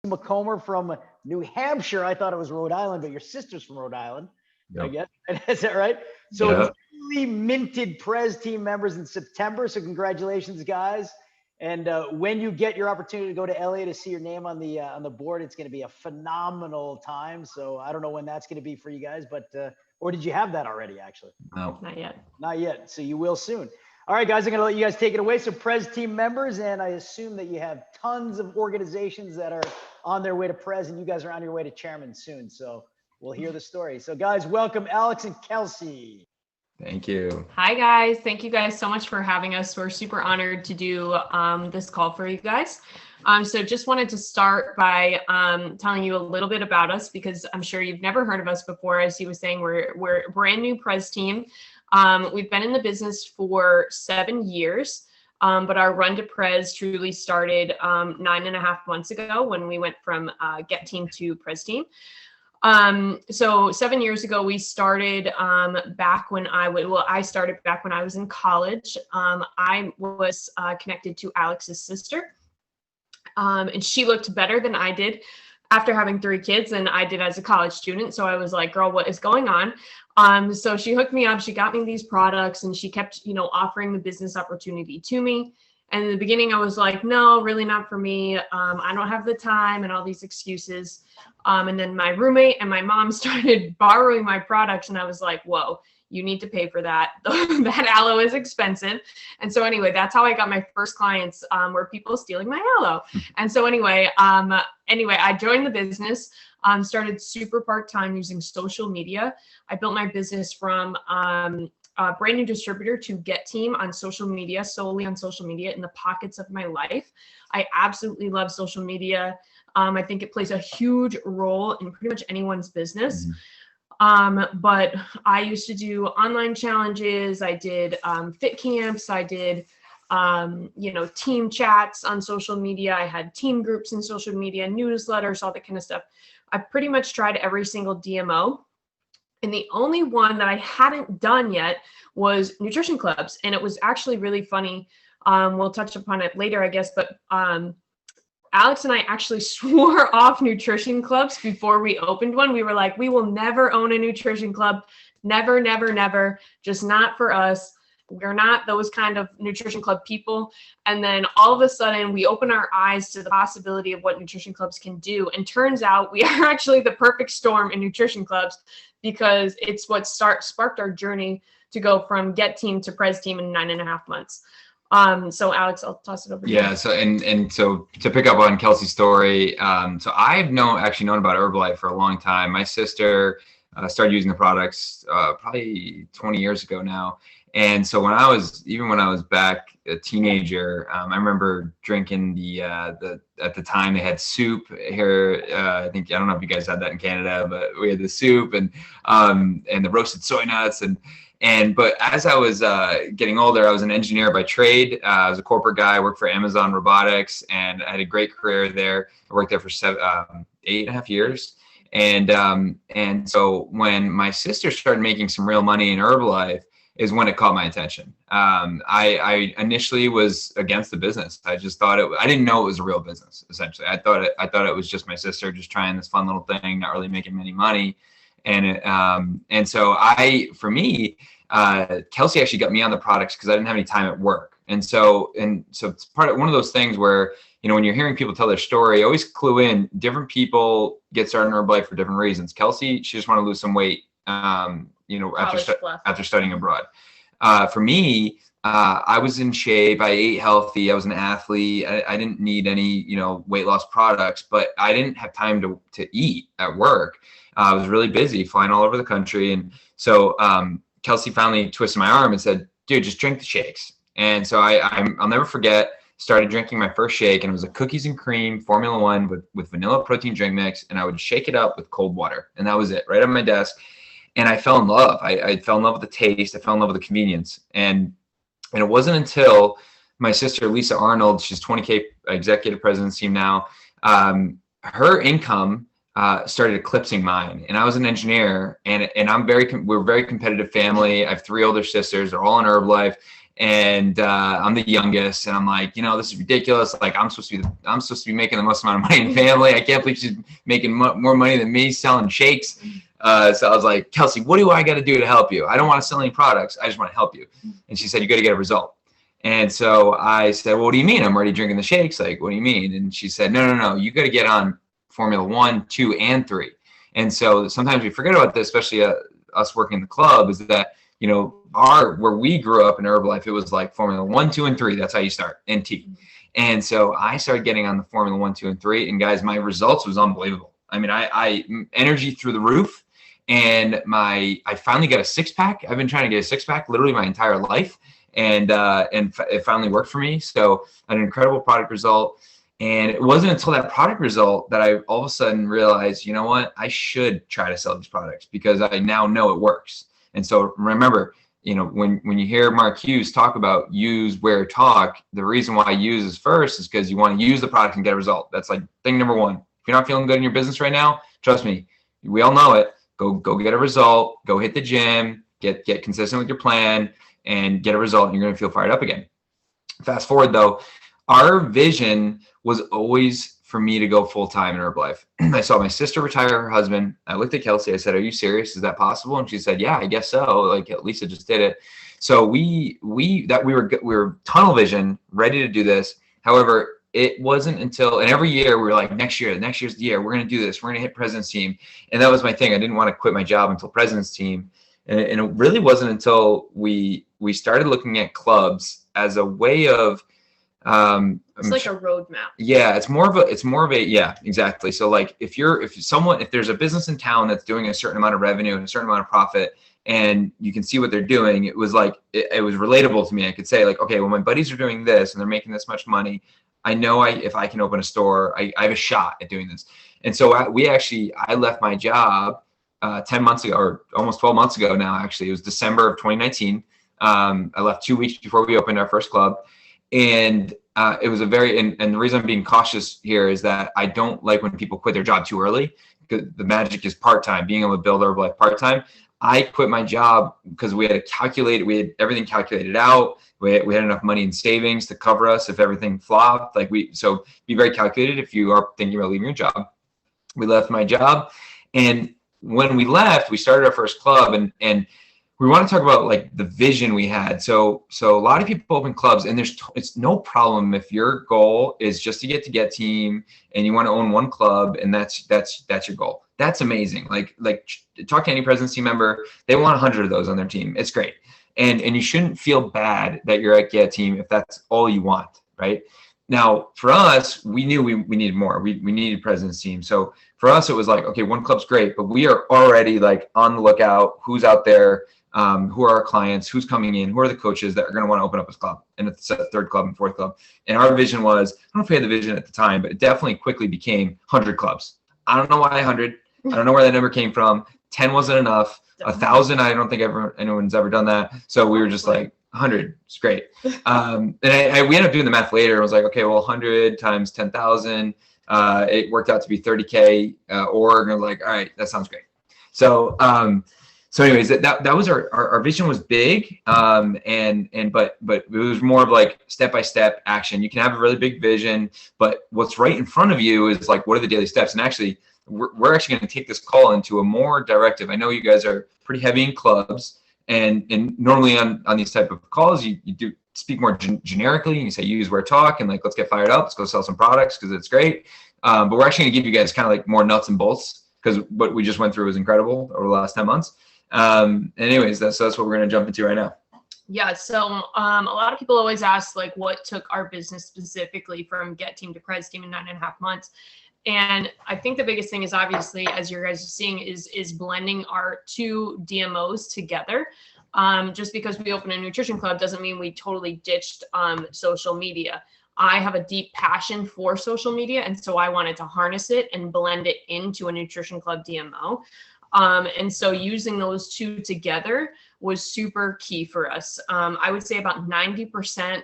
McComber from New Hampshire. I thought it was Rhode Island, but your sister's from Rhode Island, I Yep. guess. Is that right? So Yeah. newly minted Prez team members in September. So congratulations, guys. And when you get your opportunity to go to LA to see your name on the board, it's going to be a phenomenal time. So I don't know when that's going to be for you guys, but or did you have that already? Actually, No. Not yet. not yet. So you will soon. All right, guys, I'm going to let you guys take it away. So Prez team members, and I assume that you have tons of organizations that are on their way to Prez, and you guys are on your way to chairman soon. So we'll hear the story. So guys, welcome Alex and Kelsey. Thank you. Hi, guys. Thank you guys so much for having us. We're super honored to do this call for you guys. So just wanted to start by telling you a little bit about us, because I'm sure you've never heard of us before. As he was saying, we're a brand new Prez team. We've been in the business for 7 years, but our run to Prez truly started 9.5 months ago when we went from Get Team to Prez Team. So 7 years ago, we started back when I started back when I was in college. I was connected to Alex's sister, and she looked better than I did after having 3 kids than I did as a college student. So I was like, girl, what is going on? So she hooked me up, she got me these products, and she kept, offering the business opportunity to me. And in the beginning, I was like, no, really not for me. I don't have the time and all these excuses. And then my roommate and my mom started borrowing my products, and I was like, whoa, you need to pay for that. That aloe is expensive. And so anyway, that's how I got my first clients, were people stealing my aloe. And so anyway, I joined the business, started super part-time using social media. I built my business from a brand new distributor to Get Team on social media, solely on social media in the pockets of my life. I absolutely love social media. I think it plays a huge role in pretty much anyone's business. But I used to do online challenges. I did fit camps. I did, team chats on social media. I had team groups in social media, newsletters, all that kind of stuff. I pretty much tried every single DMO. And the only one that I hadn't done yet was nutrition clubs. And it was actually really funny. We'll touch upon it later, I guess, but Alex and I actually swore off nutrition clubs before we opened one. We were like, we will never own a nutrition club. Never, never, never. Just not for us. We're not those kind of nutrition club people. And then all of a sudden we open our eyes to the possibility of what nutrition clubs can do. And turns out we are actually the perfect storm in nutrition clubs, because it's what sparked our journey to go from Get Team to Prez Team in 9.5 months. So Alex, I'll toss it over to you. Yeah. So, and so to pick up on Kelsey's story, so I've actually known about Herbalife for a long time. My sister started using the products probably 20 years ago now. And so when I was back a teenager, I remember drinking at the time they had soup here. I don't know if you guys had that in Canada, but we had the soup and the roasted soy nuts but as I was getting older, I was an engineer by trade. I was a corporate guy. I worked for Amazon Robotics, and I had a great career there. I worked there for 8.5 years. And so when my sister started making some real money in Herbalife is when it caught my attention. I initially was against the business. I just thought I didn't know it was a real business. Essentially, I thought it was just my sister just trying this fun little thing, not really making any money. And so for me, Kelsey actually got me on the products because I didn't have any time at work. And so it's one of those things where, when you're hearing people tell their story, always clue in. Different people get started in Herbalife for different reasons. Kelsey, she just wanted to lose some weight. After studying abroad. For me, I was in shape. I ate healthy. I was an athlete. I didn't need any, weight loss products, but I didn't have time to eat at work. I was really busy flying all over the country. And so Kelsey finally twisted my arm and said, dude, just drink the shakes. And so I'll never forget, started drinking my first shake, and it was a cookies and cream Formula One with vanilla protein drink mix. And I would shake it up with cold water. And that was it, right on my desk. And I fell in love. I fell in love with the taste. I fell in love with the convenience. And it wasn't until my sister, Lisa Arnold, she's 20K executive president team now. Her income started eclipsing mine. And I was an engineer, and we're a very competitive family. I have 3 older sisters. They're all in Herbalife. and I'm the youngest, and I'm like, this is ridiculous. Like I'm supposed to be making the most amount of money in the family. I can't believe she's making more money than me selling shakes. So I was like, Kelsey, what do I got to do to help you? I don't want to sell any products. I just want to help you. And she said, you got to get a result. And so I said, well, what do you mean? I'm already drinking the shakes. Like, what do you mean? And she said, no. You got to get on Formula 1, 2, and 3. And so sometimes we forget about this, especially us working in the club, is that, where we grew up in Herbalife, it was like Formula 1, 2, and 3. That's how you start, and T. And so I started getting on the Formula 1, 2, and 3. And guys, my results was unbelievable. I mean, I energy through the roof. And I finally got a 6-pack. I've been trying to get a 6-pack literally my entire life. And it finally worked for me. So an incredible product result. And it wasn't until that product result that I all of a sudden realized, you know what, I should try to sell these products because I now know it works. And so remember, when you hear Mark Hughes talk about use, wear, talk, the reason why use is first is because you want to use the product and get a result. That's like thing number one. If you're not feeling good in your business right now, trust me, we all know it. Go get a result, go hit the gym, get consistent with your plan and get a result, and you're going to feel fired up again. Fast forward though, our vision was always for me to go full-time in Herbalife. I saw my sister retire her husband. I looked at Kelsey. I said, are you serious? Is that possible? And she said, yeah, I guess so. Like Lisa just did it. So we were tunnel vision, ready to do this. However, it wasn't until, and every year we were like, next year's the year, we're going to do this. We're going to hit President's Team. And that was my thing. I didn't want to quit my job until President's Team. And it really wasn't until we started looking at clubs as a way of, it's like a roadmap. Yeah, it's more of a yeah, exactly. So like if there's a business in town that's doing a certain amount of revenue and a certain amount of profit, and you can see what they're doing, it was like it was relatable to me. I could say like, okay, well, my buddies are doing this and they're making this much money. I know if I can open a store, I have a shot at doing this. And so I left my job 10 months ago, or almost 12 months ago now. Actually, it was December of 2019. I left 2 weeks before we opened our first club. And it was and the reason I'm being cautious here is that I don't like when people quit their job too early. The magic is part-time, being able to build Herbalife part-time. I quit my job because we had everything calculated out. We had enough money in savings to cover us if everything flopped. So be very calculated if you are thinking about leaving your job. We left my job, and when we left, we started our first club, and we want to talk about like the vision we had. So a lot of people open clubs, and it's no problem if your goal is just to get team and you want to own one club, and that's your goal. That's amazing. Like talk to any President's Team member. They want 100 of those on their team. It's great. And you shouldn't feel bad that you're at Get Team if that's all you want, right? Now, for us, we knew we needed more. We needed President's Team. So for us, it was like, okay, one club's great, but we are already like on the lookout. Who's out there? Who are our clients? Who's coming in? Who are the coaches that are going to want to open up a club, and it's a third club and fourth club? And our vision was, I don't know if we had the vision at the time, but it definitely quickly became 100 clubs. I don't know why 100. I don't know where that number came from. 10 wasn't enough. 1,000, I don't think anyone's ever done that. So we were just like, 100 is great. And we ended up doing the math later. I was like, okay, well, 100 times 10,000. It worked out to be 30K org. And I was like, all right, that sounds great. So anyways, that was our vision was big. But it was more of like step-by-step action. You can have a really big vision, but what's right in front of you is like, what are the daily steps? And actually, we're actually going to take this call into a more directive. I know you guys are pretty heavy in clubs, and normally on these type of calls, you do speak more generically, and you say use, wear, talk, and like, let's get fired up. Let's go sell some products because it's great. But we're actually going to give you guys kind of like more nuts and bolts, because what we just went through was incredible over the last 10 months. Anyways, that's what we're going to jump into right now. Yeah. So a lot of people always ask like what took our business specifically from Get Team to Pres Team in 9.5 months. And I think the biggest thing is obviously, as you guys are seeing, is blending our two DMOs together. Just because we opened a nutrition club doesn't mean we totally ditched social media. I have a deep passion for social media, and so I wanted to harness it and blend it into a nutrition club DMO. And so using those two together was super key for us. I would say about 90%,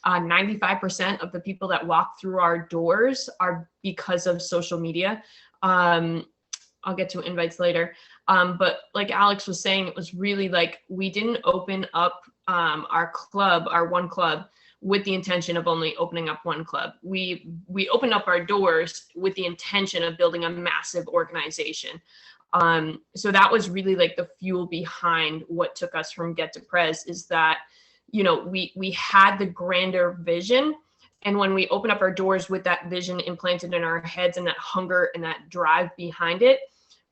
95% of the people that walk through our doors are because of social media. I'll get to invites later. But like Alex was saying, it was really like we didn't open up our club, our one club, with the intention of only opening up one club. We opened up our doors with the intention of building a massive organization. So that was really like the fuel behind what took us from Get to Prez, is that, you know, we had the grander vision. And when we open up our doors with that vision implanted in our heads and that hunger and that drive behind it,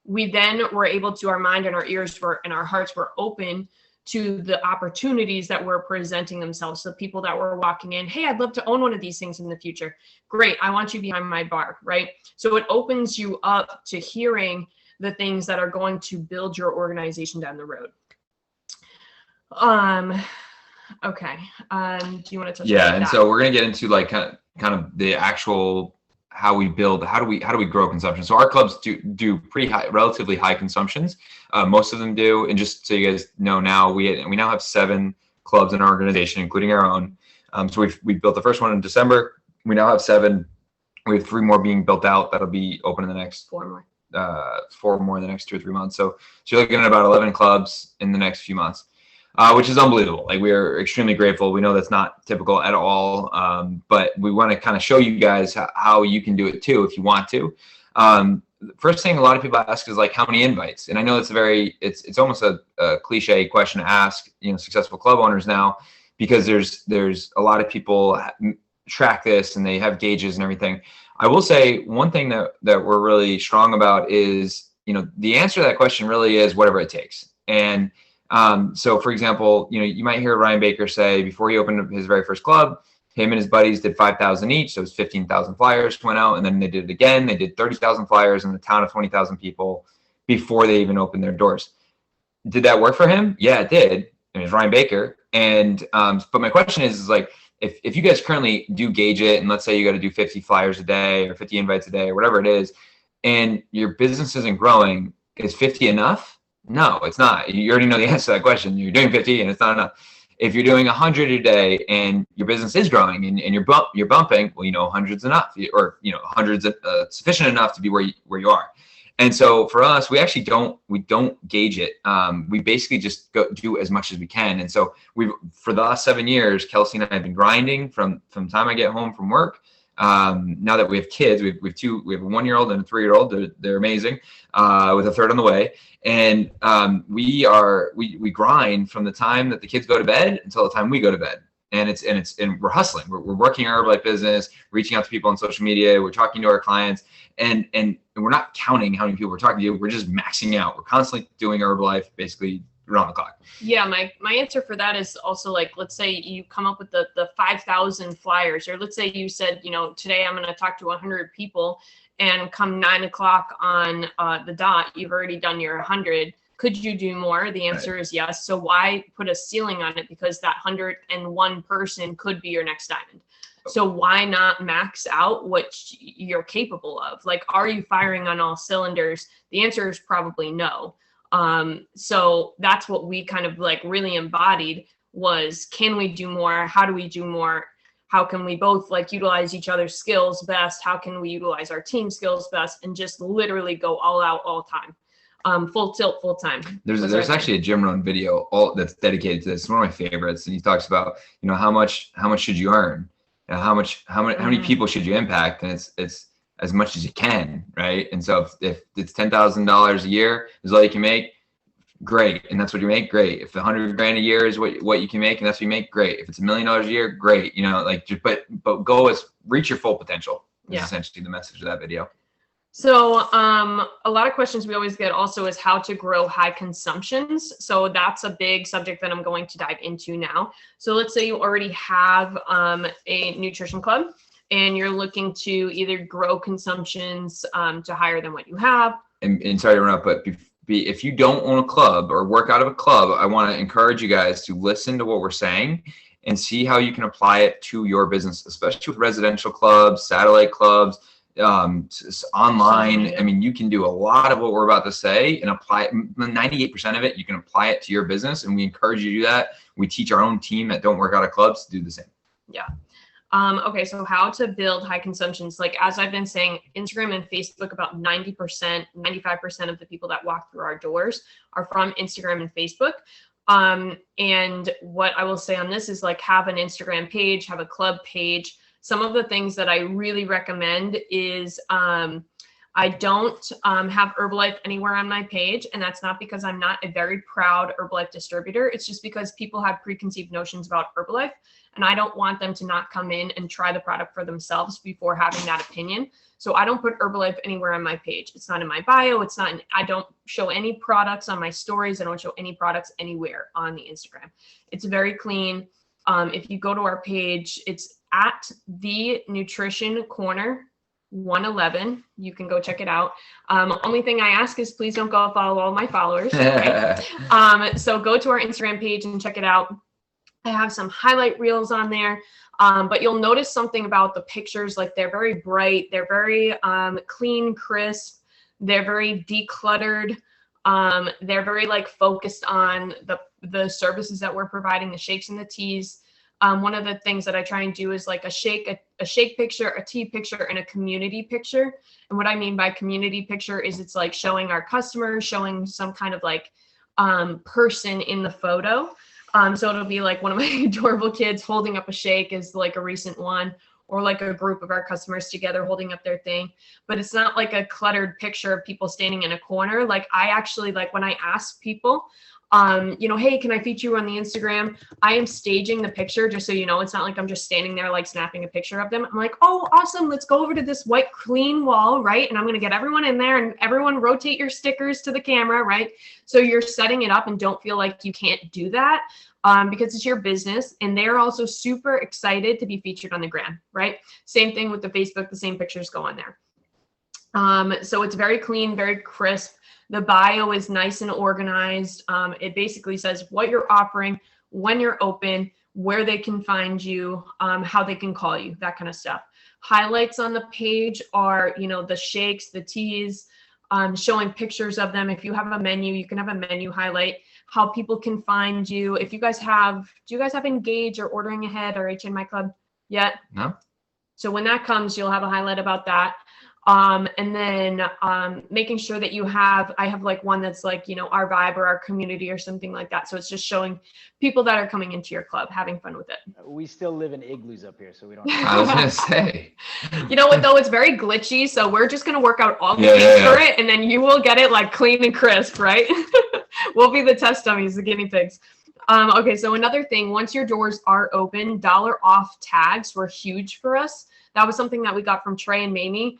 we then were able to, our mind and our ears were, and our hearts were open to the opportunities that were presenting themselves. So people that were walking in, hey, I'd love to own one of these things in the future. Great, I want you behind my bar, right? So it opens you up to hearing the things that are going to build your organization down the road. Okay. Do you want to touch on that? And so we're gonna get into like kind of the actual how we build, how do we grow consumption. So our clubs do pretty high, relatively high consumptions. Most of them do. And just so you guys know now, we now have 7 clubs in our organization, including our own. So we built the first one in December. We now have 7. We have 3 more being built out. That'll be open in the next 4 more. 4 more in the next 2 or 3 months. So you're looking at about 11 clubs in the next few months. Which is unbelievable. Like, we are extremely grateful. We know that's not typical at all, but we want to kind of show you guys how you can do it too if you want to. First thing a lot of people ask is like, how many invites? And I know it's it's almost a cliche question to ask, you know, successful club owners now, because there's a lot of people track this and they have gauges and everything. I will say one thing that we're really strong about is, you know, the answer to that question really is whatever it takes. And so for example, you know, you might hear Ryan Baker say before he opened up his very first club, him and his buddies did 5,000 each. So it was 15,000 flyers went out, and then they did it again. They did 30,000 flyers in a town of 20,000 people before they even opened their doors. Did that work for him? Yeah, it did. And it's Ryan Baker. And, but my question is like, if you guys currently do gauge it, and let's say you got to do 50 flyers a day or 50 invites a day or whatever it is, and your business isn't growing, is 50 enough? No, it's not. You already know the answer to that question. You're doing 50 and it's not enough. If you're doing 100 a day and your business is growing and you're bumping, well, you know, 100's enough, or, you know, 100's sufficient enough to be where you are. And so for us, we actually don't gauge it. We basically just do as much as we can. And so for the last 7 years, Kelsey and I have been grinding from the time I get home from work. Now that we have kids, we have a 1-year-old and a 3-year-old. They're amazing, with a third on the way. And we grind from the time that the kids go to bed until the time we go to bed. And we're hustling. We're working our Herbalife business, reaching out to people on social media. We're talking to our clients, and we're not counting how many people we're talking to. We're just maxing out. We're constantly doing Herbalife basically around the clock. Yeah, my answer for that is also like, let's say you come up with the 5,000 flyers, or let's say you said, you know, today I'm going to talk to 100 people, and come 9 o'clock on the dot, you've already done your 100. Could you do more? The answer is yes. So why put a ceiling on it? Because that 101 person could be your next diamond. So why not max out what you're capable of? Like, are you firing on all cylinders? The answer is probably no. So that's what we kind of like really embodied was, can we do more? How do we do more? How can we both like utilize each other's skills best? How can we utilize our team skills best? And just literally go all out all time. Full tilt, full time. There's actually a Jim Rohn video that's dedicated to this. It's one of my favorites. And he talks about, you know, how much should you earn? How many people should you impact? And it's as much as you can, right? And so if it's $10,000 a year is all you can make, great. And that's what you make, great. If $100 grand a year is what you can make and that's what you make, great. If it's $1 million a year, great. You know, like, but reach your full potential is essentially the message of that video. So a lot of questions we always get also is how to grow high consumptions. So that's a big subject that I'm going to dive into now. So let's say you already have a nutrition club and you're looking to either grow consumptions to higher than what you have. And sorry to interrupt, but if you don't own a club or work out of a club, I want to encourage you guys to listen to what we're saying and see how you can apply it to your business, especially with residential clubs, satellite clubs, online. I mean, you can do a lot of what we're about to say and apply it. 98% of it, you can apply it to your business. And we encourage you to do that. We teach our own team that don't work out of clubs to do the same. Yeah. Okay. So how to build high consumptions. Like, as I've been saying, Instagram and Facebook, about 90%, 95% of the people that walk through our doors are from Instagram and Facebook. And what I will say on this is like have an Instagram page, have a club page. Some of the things that I really recommend is I don't have Herbalife anywhere on my page. And that's not because I'm not a very proud Herbalife distributor. It's just because people have preconceived notions about Herbalife. And I don't want them to not come in and try the product for themselves before having that opinion. So I don't put Herbalife anywhere on my page. It's not in my bio. It's not, I don't show any products on my stories. I don't show any products anywhere on the Instagram. It's very clean. If you go to our page, it's at the Nutrition Corner 111. You can go check it out. Only thing I ask is please don't go follow all my followers. Okay? So go to our Instagram page and check it out. I have some highlight reels on there, but you'll notice something about the pictures, like they're very bright, they're very clean, crisp, they're very decluttered, they're very like focused on the services that we're providing, the shakes and the teas. One of the things that I try and do is like a shake picture, a tea picture, and a community picture. And what I mean by community picture is it's like showing our customers, showing some kind of like person in the photo. So it'll be like one of my adorable kids holding up a shake is like a recent one, or like a group of our customers together holding up their thing. But it's not like a cluttered picture of people standing in a corner. Like I actually, like when I ask people, hey, can I feature you on the Instagram? I am staging the picture just so you know. It's not like I'm just standing there like snapping a picture of them. I'm like, oh, awesome. Let's go over to this white clean wall, right? And I'm going to get everyone in there and everyone rotate your stickers to the camera, right? So you're setting it up and don't feel like you can't do that because it's your business. And they're also super excited to be featured on the gram, right? Same thing with the Facebook, the same pictures go on there. So it's very clean, very crisp. The bio is nice and organized. It basically says what you're offering, when you're open, where they can find you, how they can call you, that kind of stuff. Highlights on the page are, the shakes, the teas, showing pictures of them. If you have a menu, you can have a menu highlight, how people can find you. If you guys do you guys have Engage or Ordering Ahead or HMI Club yet? No. So when that comes, you'll have a highlight about that. And then making sure that I have like one that's like, our vibe or our community or something like that. So it's just showing people that are coming into your club, having fun with it. We still live in igloos up here, so we don't. I was going to say. You know what, though? It's very glitchy. So we're just going to work out all the things for it. And then you will get it like clean and crisp, right? We'll be the test dummies, the guinea pigs. Okay, so another thing, once your doors are open, $ off tags were huge for us. That was something that we got from Trey and Mamie.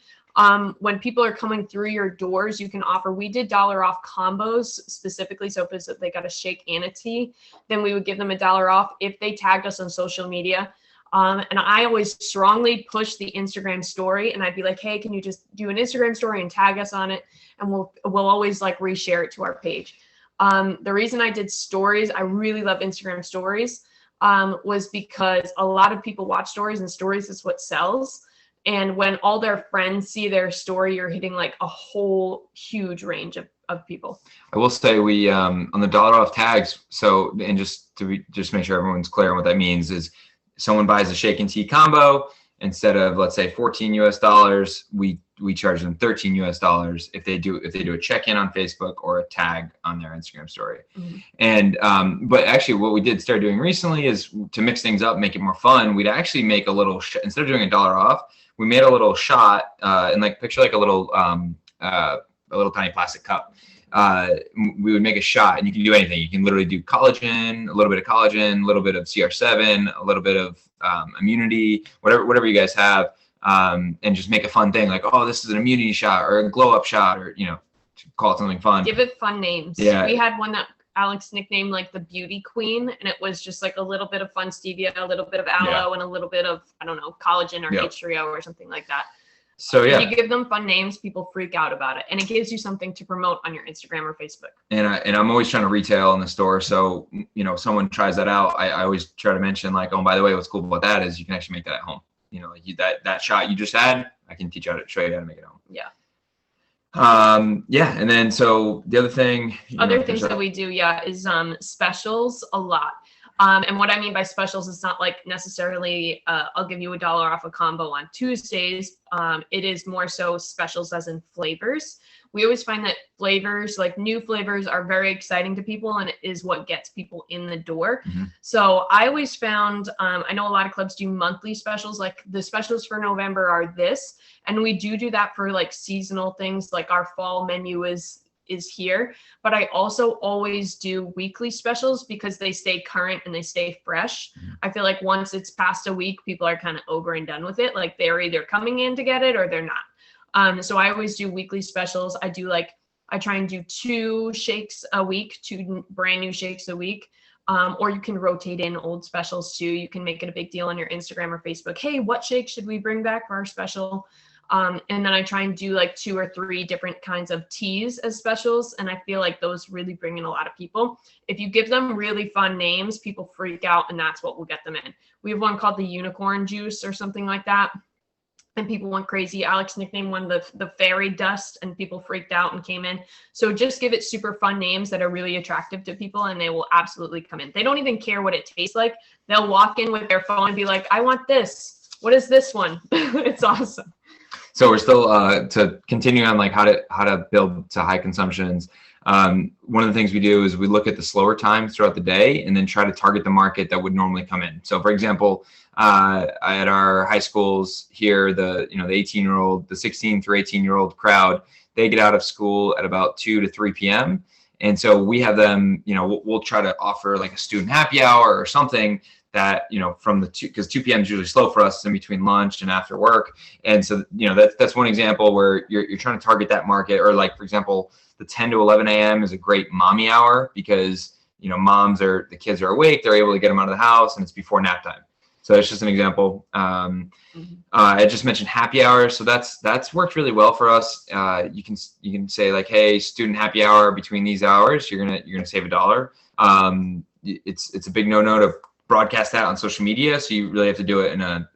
When people are coming through your doors, you can offer, we did $ off combos specifically. So if they got a shake and a tea, then we would give them $1 off if they tagged us on social media. And I always strongly push the Instagram story, and I'd be like, hey, can you just do an Instagram story and tag us on it? And we'll always like reshare it to our page. The reason I did stories, I really love Instagram stories, was because a lot of people watch stories, and stories is what sells. And when all their friends see their story, you're hitting like a whole huge range of people. I will say we, on the $ off tags. So, and just make sure everyone's clear on what that means is someone buys a shake and tea combo, instead of, let's say $14 US, we charge them $13 US if they do a check-in on Facebook or a tag on their Instagram story. Mm-hmm. And, but actually what we start doing recently is to mix things up, make it more fun. We'd actually make a little, instead of doing $1 off, we made a little shot, and like picture like a little tiny plastic cup. We would make a shot, and you can do anything. You can literally do collagen, a little bit of collagen, a little bit of CR7, a little bit of immunity, whatever you guys have, and just make a fun thing like, oh, this is an immunity shot or a glow up shot, or call it something fun. Give it fun names. Yeah. We had one that Alex nicknamed like the Beauty Queen, and it was just like a little bit of fun stevia, a little bit of aloe, and a little bit of, I don't know, collagen or H3O or something like that. So if you give them fun names, people freak out about it, and it gives you something to promote on your Instagram or Facebook. And I'm always trying to retail in the store, so someone tries that out, I always try to mention like, oh, by the way, what's cool about that is you can actually make that at home. Like that shot you just had, I can show you how to make it at home. Yeah. And then so the other thing, things that we do, is specials a lot. And what I mean by specials is not like necessarily I'll give you $1 off a combo on Tuesdays. It is more so specials as in flavors. We always find that flavors, like new flavors, are very exciting to people, and it is what gets people in the door. Mm-hmm. So I always found, I know a lot of clubs do monthly specials, like the specials for November are this, and we do that for like seasonal things, like our fall menu is here. But I also always do weekly specials because they stay current and they stay fresh. I feel like once it's past a week, people are kind of over and done with it. Like they're either coming in to get it or they're not. So I always do weekly specials. I try and do 2 shakes a week, 2 brand new shakes a week. Or you can rotate in old specials too. You can make it a big deal on your Instagram or Facebook. Hey, what shake should we bring back for our special? And then I try and do like 2 or 3 different kinds of teas as specials. And I feel like those really bring in a lot of people. If you give them really fun names, people freak out, and that's what will get them in. We have one called the unicorn juice or something like that. And people went crazy. Alex nicknamed one the fairy dust, and people freaked out and came in. So just give it super fun names that are really attractive to people, and they will absolutely come in. They don't even care what it tastes like. They'll walk in with their phone and be like, I want this. What is this one? It's awesome. So we're still to continue on like how to build to high consumptions. One of the things we do is we look at the slower times throughout the day and then try to target the market that would normally come in. So for example, at our high schools here, the 18-year-old, the 16 through 18-year-old crowd, they get out of school at about 2 to 3 p.m. And so we have them, we'll try to offer like a student happy hour or something that, from the 2, because 2 p.m. is usually slow for us in between lunch and after work. And so, that's one example where you're trying to target that market. Or like, for example, the 10 to 11 a.m. is a great mommy hour because, the kids are awake, they're able to get them out of the house, and it's before nap time. So it's just an example. I just mentioned happy hour. So that's worked really well for us. You can say like, hey, student happy hour between these hours, you're gonna save $1. It's a big no-no to broadcast that on social media. So you really have to do it in a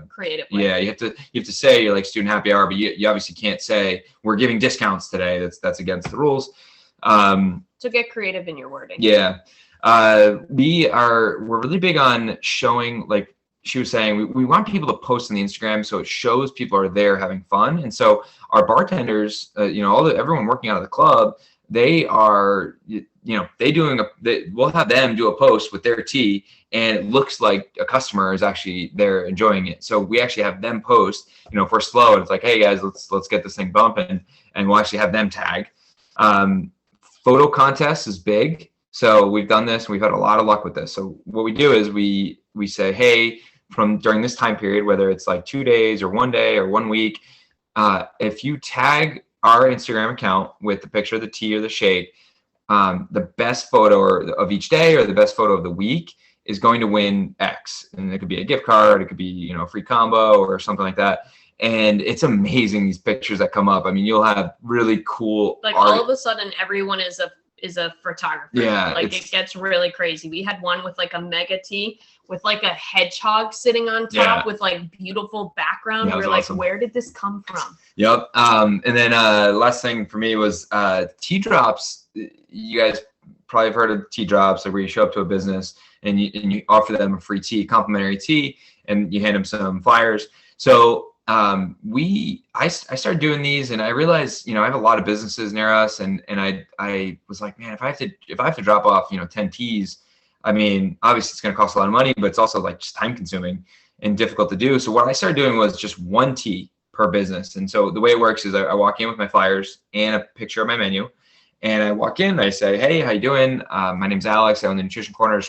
creative way. Yeah, you have to say you're like student happy hour, but you obviously can't say we're giving discounts today. That's against the rules. So get creative in your wording. Yeah. We're really big on showing, like she was saying, we want people to post on the Instagram so it shows people are there having fun. And so our bartenders, everyone working out of the club, they are, we'll have them do a post with their tea, and it looks like a customer is actually there enjoying it. So we actually have them post, if we're slow and it's like, hey guys, let's get this thing bumping, and we'll actually have them tag. Photo contests is big. So we've done this and we've had a lot of luck with this. So what we do is we say, hey, from during this time period, whether it's like 2 days or 1 day or 1 week, if you tag our Instagram account with the picture of the tea or the shake, the best photo of each day or the best photo of the week is going to win X. And it could be a gift card, it could be, a free combo or something like that. And it's amazing, these pictures that come up. I mean, you'll have really cool like art. All of a sudden everyone is a photographer. Yeah, like it gets really crazy. We had one with like a mega tea with like a hedgehog sitting on top with like beautiful background. We're like, awesome. Where did this come from? Yep. And then last thing for me was tea drops. You guys probably have heard of tea drops, like where you show up to a business and you offer them a free tea, complimentary tea, and you hand them some flyers. So I started doing these, and I realized, I have a lot of businesses near us, and I was like, man, if I have to drop off, 10 teas, I mean, obviously it's going to cost a lot of money, but it's also like just time consuming and difficult to do. So what I started doing was just 1 tea per business. And so the way it works is I walk in with my flyers and a picture of my menu, and I walk in and I say, hey, how you doing? My name's Alex. I own the Nutrition Corner.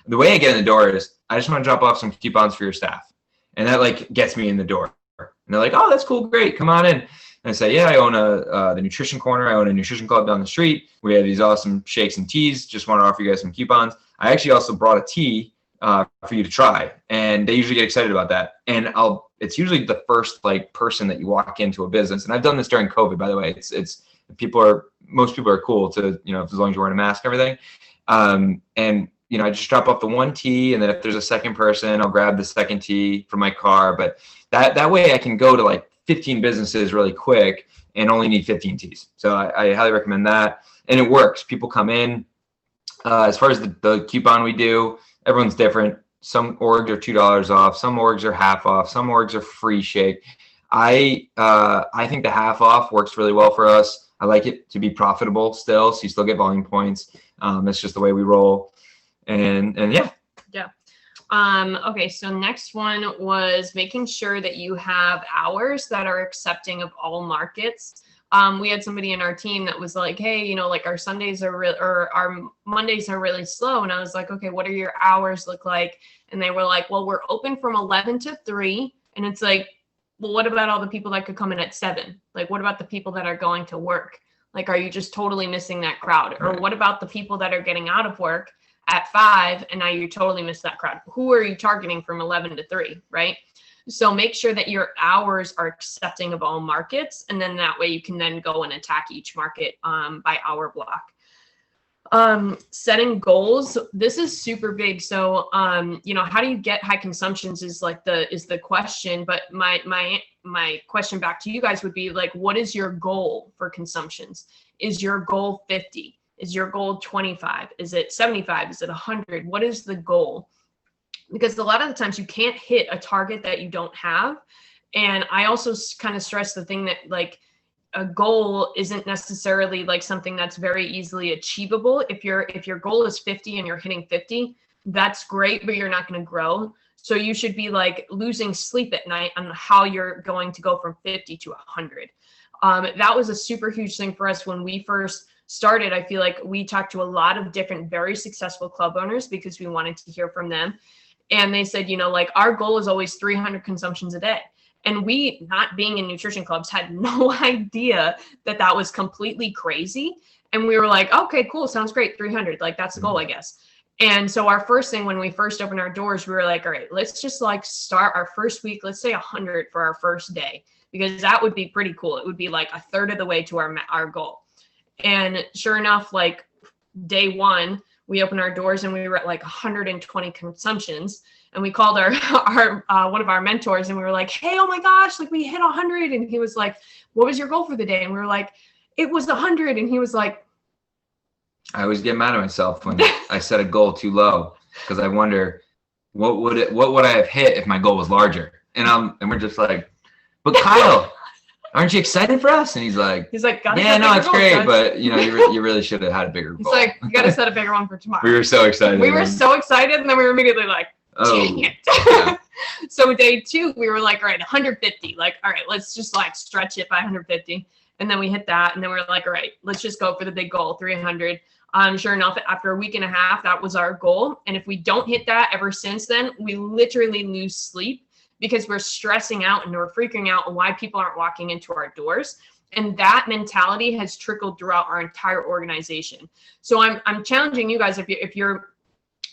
The way I get in the door is I just want to drop off some coupons for your staff. And that like gets me in the door. And they're like, oh, that's cool. Great. Come on in. And I say, yeah, I own the Nutrition Corner. I own a nutrition club down the street. We have these awesome shakes and teas. Just want to offer you guys some coupons. I actually also brought a tea for you to try. And they usually get excited about that. And it's usually the first like person that you walk into a business. And I've done this during COVID, by the way. Most people are cool to, as long as you're wearing a mask and everything. And I just drop off the 1 tea, and then if there's a second person, I'll grab the second tea from my car. But that way I can go to like 15 businesses really quick and only need 15 teas. So I highly recommend that. And it works. People come in. As far as the coupon we do, everyone's different. Some orgs are $2 off, some orgs are half off, some orgs are free shake. I think the half off works really well for us. I like it to be profitable still, so you still get volume points. That's just the way we roll. And yeah. Yeah. Okay, so next one was making sure that you have hours that are accepting of all markets. We had somebody in our team that was like, hey, you know, like our Sundays are or our Mondays are really slow. And I was like, okay, what are your hours look like? And they were like, well, we're open from 11 to 3. And it's like, well, what about all the people that could come in at 7? Like, what about the people that are going to work? Like, are you just totally missing that crowd? Or what about the people that are getting out of work at 5 and now you totally miss that crowd? Who are you targeting from 11 to 3, right? So make sure that your hours are accepting of all markets. And then that way you can then go and attack each market by hour block. Setting goals. This is super big. So, you know, how do you get high consumptions is the question. But my question back to you guys would be like, what is your goal for consumptions? Is your goal 50? Is your goal 25? Is it 75? Is it 100? What is the goal? Because a lot of the times you can't hit a target that you don't have. And I also kind of stress the thing that like a goal isn't necessarily like something that's very easily achievable. If your goal is 50 and you're hitting 50, that's great, but you're not going to grow. So you should be like losing sleep at night on how you're going to go from 50 to 100. That was a super huge thing for us when we first started. I feel like we talked to a lot of different, very successful club owners because we wanted to hear from them. And they said, you know, like our goal is always 300 consumptions a day. And we, not being in nutrition clubs, had no idea that that was completely crazy. And we were like, okay, cool. Sounds great. 300. Like that's the goal, I guess. And so our first thing when we first opened our doors, we were like, all right, let's just like start our first week. Let's say 100 for our first day, because that would be pretty cool. It would be like a third of the way to our goal. And sure enough, like day 1, we opened our doors and we were at like 120 consumptions, and we called our one of our mentors and we were like, hey, oh my gosh, like we hit 100. And he was like, what was your goal for the day? And we were like, it was 100. And he was like, I always get mad at myself when I set a goal too low, because I wonder what would I have hit if my goal was larger? And we're just like, but Kyle, aren't you excited for us? And he's like, yeah, no, it's great, guys. But you know, you really should have had a bigger goal. He's like, you got to set a bigger one for tomorrow. We were so excited. We were so excited, and then we were immediately like, dang it. Yeah. So day 2, we were like, all right, 150. Like, all right, let's just like stretch it by 150. And then we hit that, and then we were like, all right, let's just go for the big goal, 300. Sure enough, after a week and a half, that was our goal. And if we don't hit that ever since then, we literally lose sleep, because we're stressing out and we're freaking out on why people aren't walking into our doors. And that mentality has trickled throughout our entire organization. So I'm challenging you guys, if you're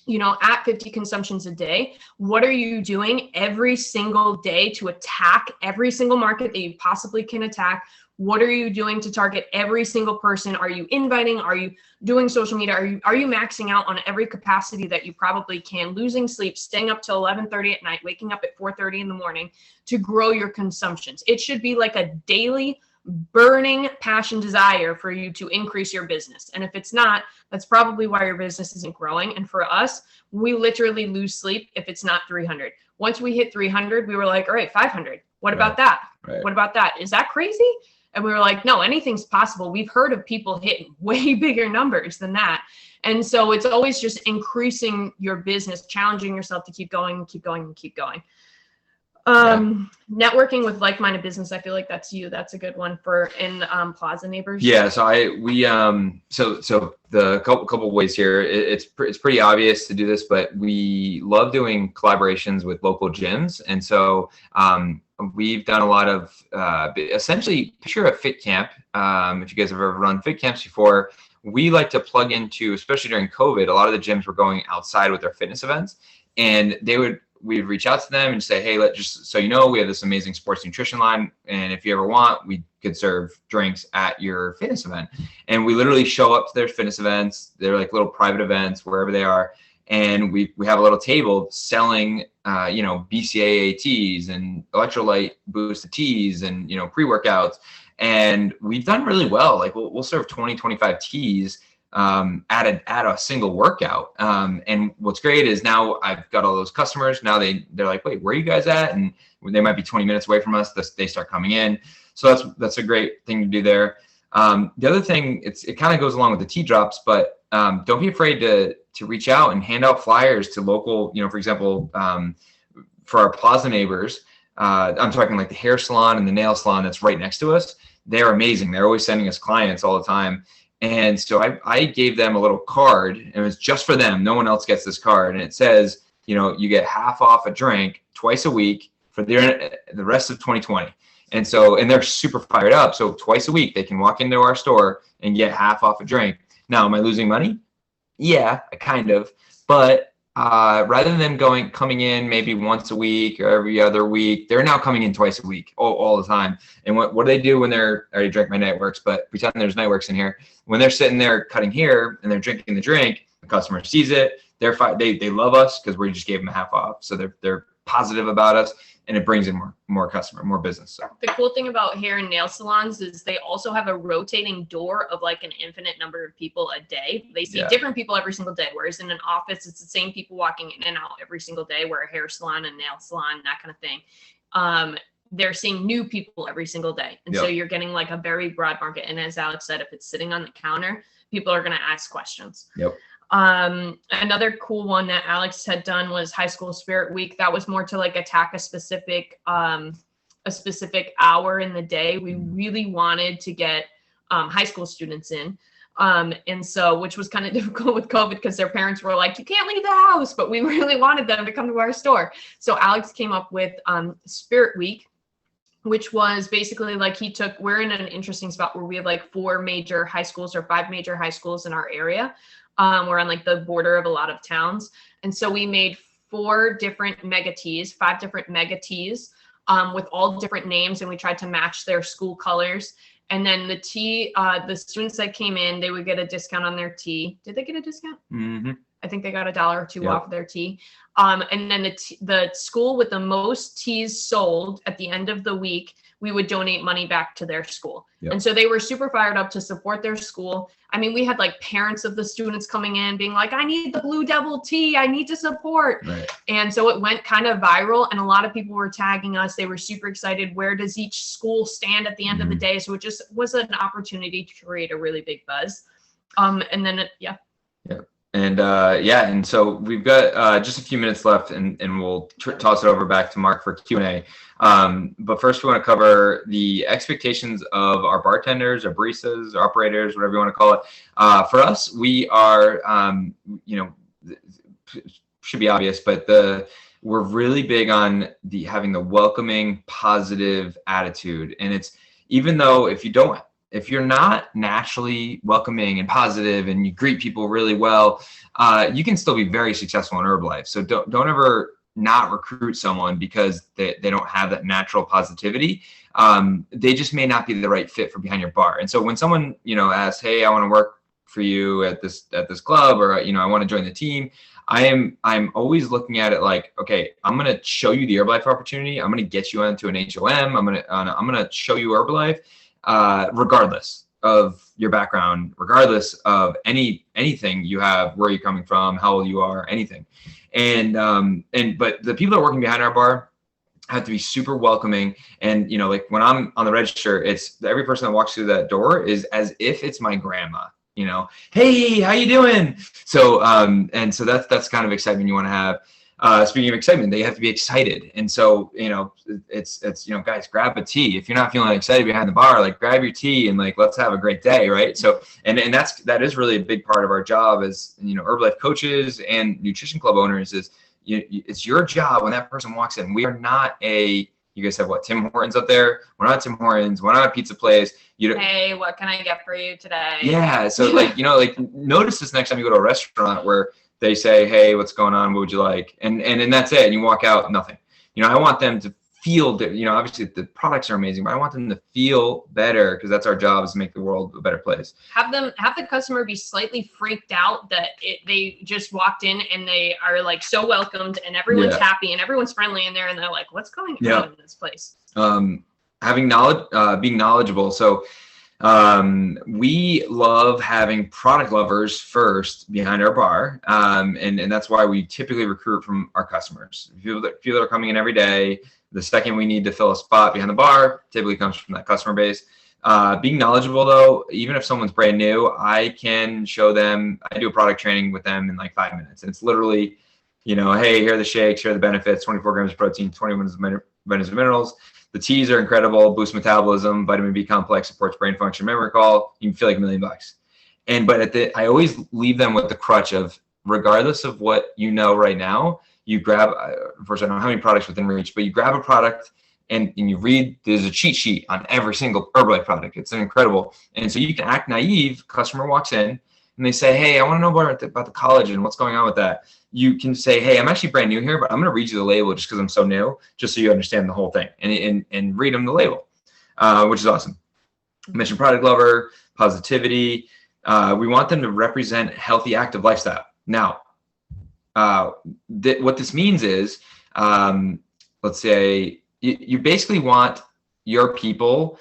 you know, at 50 consumptions a day, what are you doing every single day to attack every single market that you possibly can attack? What are you doing to target every single person? Are you inviting? Are you doing social media? Are you maxing out on every capacity that you probably can, losing sleep, staying up till 11:30 at night, waking up at 4:30 in the morning to grow your consumptions? It should be like a daily burning passion desire for you to increase your business. And if it's not, that's probably why your business isn't growing. And for us, we literally lose sleep if it's not 300. Once we hit 300, we were like, all right, 500. What about that? Right. What about that? Is that crazy? And we were like, no, anything's possible. We've heard of people hitting way bigger numbers than that. And so it's always just increasing your business, challenging yourself to keep going, keep going, and keep going. Networking with like-minded business. I feel like that's you. That's a good one for in Plaza Neighbors. Yeah. So so the couple ways here. It's pretty obvious to do this, but we love doing collaborations with local gyms, and so we've done a lot of essentially picture a fit camp. If you guys have ever run fit camps before, we like to plug into, especially during COVID, a lot of the gyms were going outside with their fitness events, and we'd reach out to them and say, hey, just so you know, we have this amazing sports nutrition line, and if you ever want, we could serve drinks at your fitness event. And we literally show up to their fitness events. They're like little private events wherever they are, and we have a little table selling BCAA teas and electrolyte boosted teas and pre-workouts. And we've done really well. Like we'll serve 20, 25 teas at a single workout. And what's great is now I've got all those customers. Now they're like, wait, where are you guys at? And they might be 20 minutes away from us. They start coming in. So that's a great thing to do there. The other thing, it kind of goes along with the tea drops, but don't be afraid to reach out and hand out flyers to local, for example, for our plaza neighbors. I'm talking like the hair salon and the nail salon that's right next to us. They're amazing. They're always sending us clients all the time. And so I gave them a little card, and it was just for them. No one else gets this card. And it says, you get half off a drink twice a week for the rest of 2020. And they're super fired up. So twice a week, they can walk into our store and get half off a drink. Now, am I losing money? Yeah, kind of. But rather than coming in maybe once a week or every other week, they're now coming in twice a week, all the time. And what do they do when I already drank my Nightworks, but pretend there's Nightworks in here. When they're sitting there cutting hair and they're drinking the drink, the customer sees it. They love us because we just gave them half off. So they're positive about us, and it brings in more business. So the cool thing about hair and nail salons is they also have a rotating door of like an infinite number of people a day. They see different people every single day, whereas in an office, it's the same people walking in and out every single day, where a hair salon and nail salon, that kind of thing. They're seeing new people every single day. And so you're getting like a very broad market. And as Alex said, if it's sitting on the counter, people are going to ask questions. Yep. Another cool one that Alex had done was High School Spirit Week. That was more to like attack a specific hour in the day. We really wanted to get high school students in. And so, which was kind of difficult with COVID because their parents were like, you can't leave the house, but we really wanted them to come to our store. So Alex came up with Spirit Week, which was basically like we're in an interesting spot where we have like 4 major high schools or 5 major high schools in our area. We're on like the border of a lot of towns. And so we made 5 different mega teas, with all different names. And we tried to match their school colors. And then the students that came in, they would get a discount on their tea. Did they get a discount? Mm-hmm. I think they got $1 or $2 off of their tea. And then the school with the most teas sold at the end of the week, we would donate money back to their school. Yep. And so they were super fired up to support their school. I mean, we had like parents of the students coming in being like, I need the Blue Devil tea. I need to support. Right. And so it went kind of viral, and a lot of people were tagging us. They were super excited. Where does each school stand at the end of the day? So it just was an opportunity to create a really big buzz. And then, Yeah. And so we've got just a few minutes left, and we'll toss it over back to Mark for Q&A. But first, we want to cover the expectations of our bartenders, our baristas, our operators, whatever you want to call it. For us, we are, should be obvious, but we're really big on having the welcoming, positive attitude. And it's, even though if you're not naturally welcoming and positive and you greet people really well, you can still be very successful in Herbalife. So don't ever not recruit someone because they don't have that natural positivity. They just may not be the right fit for behind your bar. And so when someone, asks, hey, I want to work for you at this club, or, I want to join the team, I'm always looking at it like, okay, I'm going to show you the Herbalife opportunity. I'm going to get you onto an HOM. I'm going to show you Herbalife. Regardless of your background, regardless of anything you have, where you're coming from, how old you are, anything. But the people that are working behind our bar have to be super welcoming. And, like when I'm on the register, it's every person that walks through that door is as if it's my grandma, hey, how you doing? So, and so that's kind of excitement you want to have. Speaking of excitement, they have to be excited. And so, it's guys, grab a tea. If you're not feeling excited behind the bar, like grab your tea and like, let's have a great day. Right. So, and that is really a big part of our job as, Herbalife coaches and nutrition club owners is it's your job when that person walks in. We are not you guys have what, Tim Hortons up there? We're not Tim Hortons. We're not a pizza place. Hey, what can I get for you today? Yeah. So notice this next time you go to a restaurant where they say, hey, what's going on? What would you like? And that's it. And you walk out, nothing. I want them to feel that, obviously the products are amazing, but I want them to feel better because that's our job, is to make the world a better place. Have the customer be slightly freaked out that they just walked in and they are like so welcomed and everyone's happy and everyone's friendly in there. And they're like, what's going on in this place? Having knowledge, being knowledgeable. So We love having product lovers first behind our bar. And that's why we typically recruit from our customers. People that are coming in every day. The second we need to fill a spot behind the bar, typically comes from that customer base. Being knowledgeable though, even if someone's brand new, I can show them, I do a product training with them in like 5 minutes. And it's literally, hey, here are the shakes, here are the benefits, 24 grams of protein, 20 vitamins and minerals. The teas are incredible, boost metabolism, vitamin B complex, supports brain function, memory recall. You can feel like $1 million. But I always leave them with the crutch of, regardless of what right now, you grab, of course, I don't know how many products within reach, but you grab a product and you read, there's a cheat sheet on every single Herbalife product. It's incredible. And so you can act naive. Customer walks in and they say, hey, I want to know more about the collagen and what's going on with that. You can say, hey, I'm actually brand new here, but I'm going to read you the label just because I'm so new, just so you understand the whole thing, and read them the label, which is awesome. I mentioned product lover, positivity. We want them to represent healthy, active lifestyle. Now, what this means is, let's say you basically want your people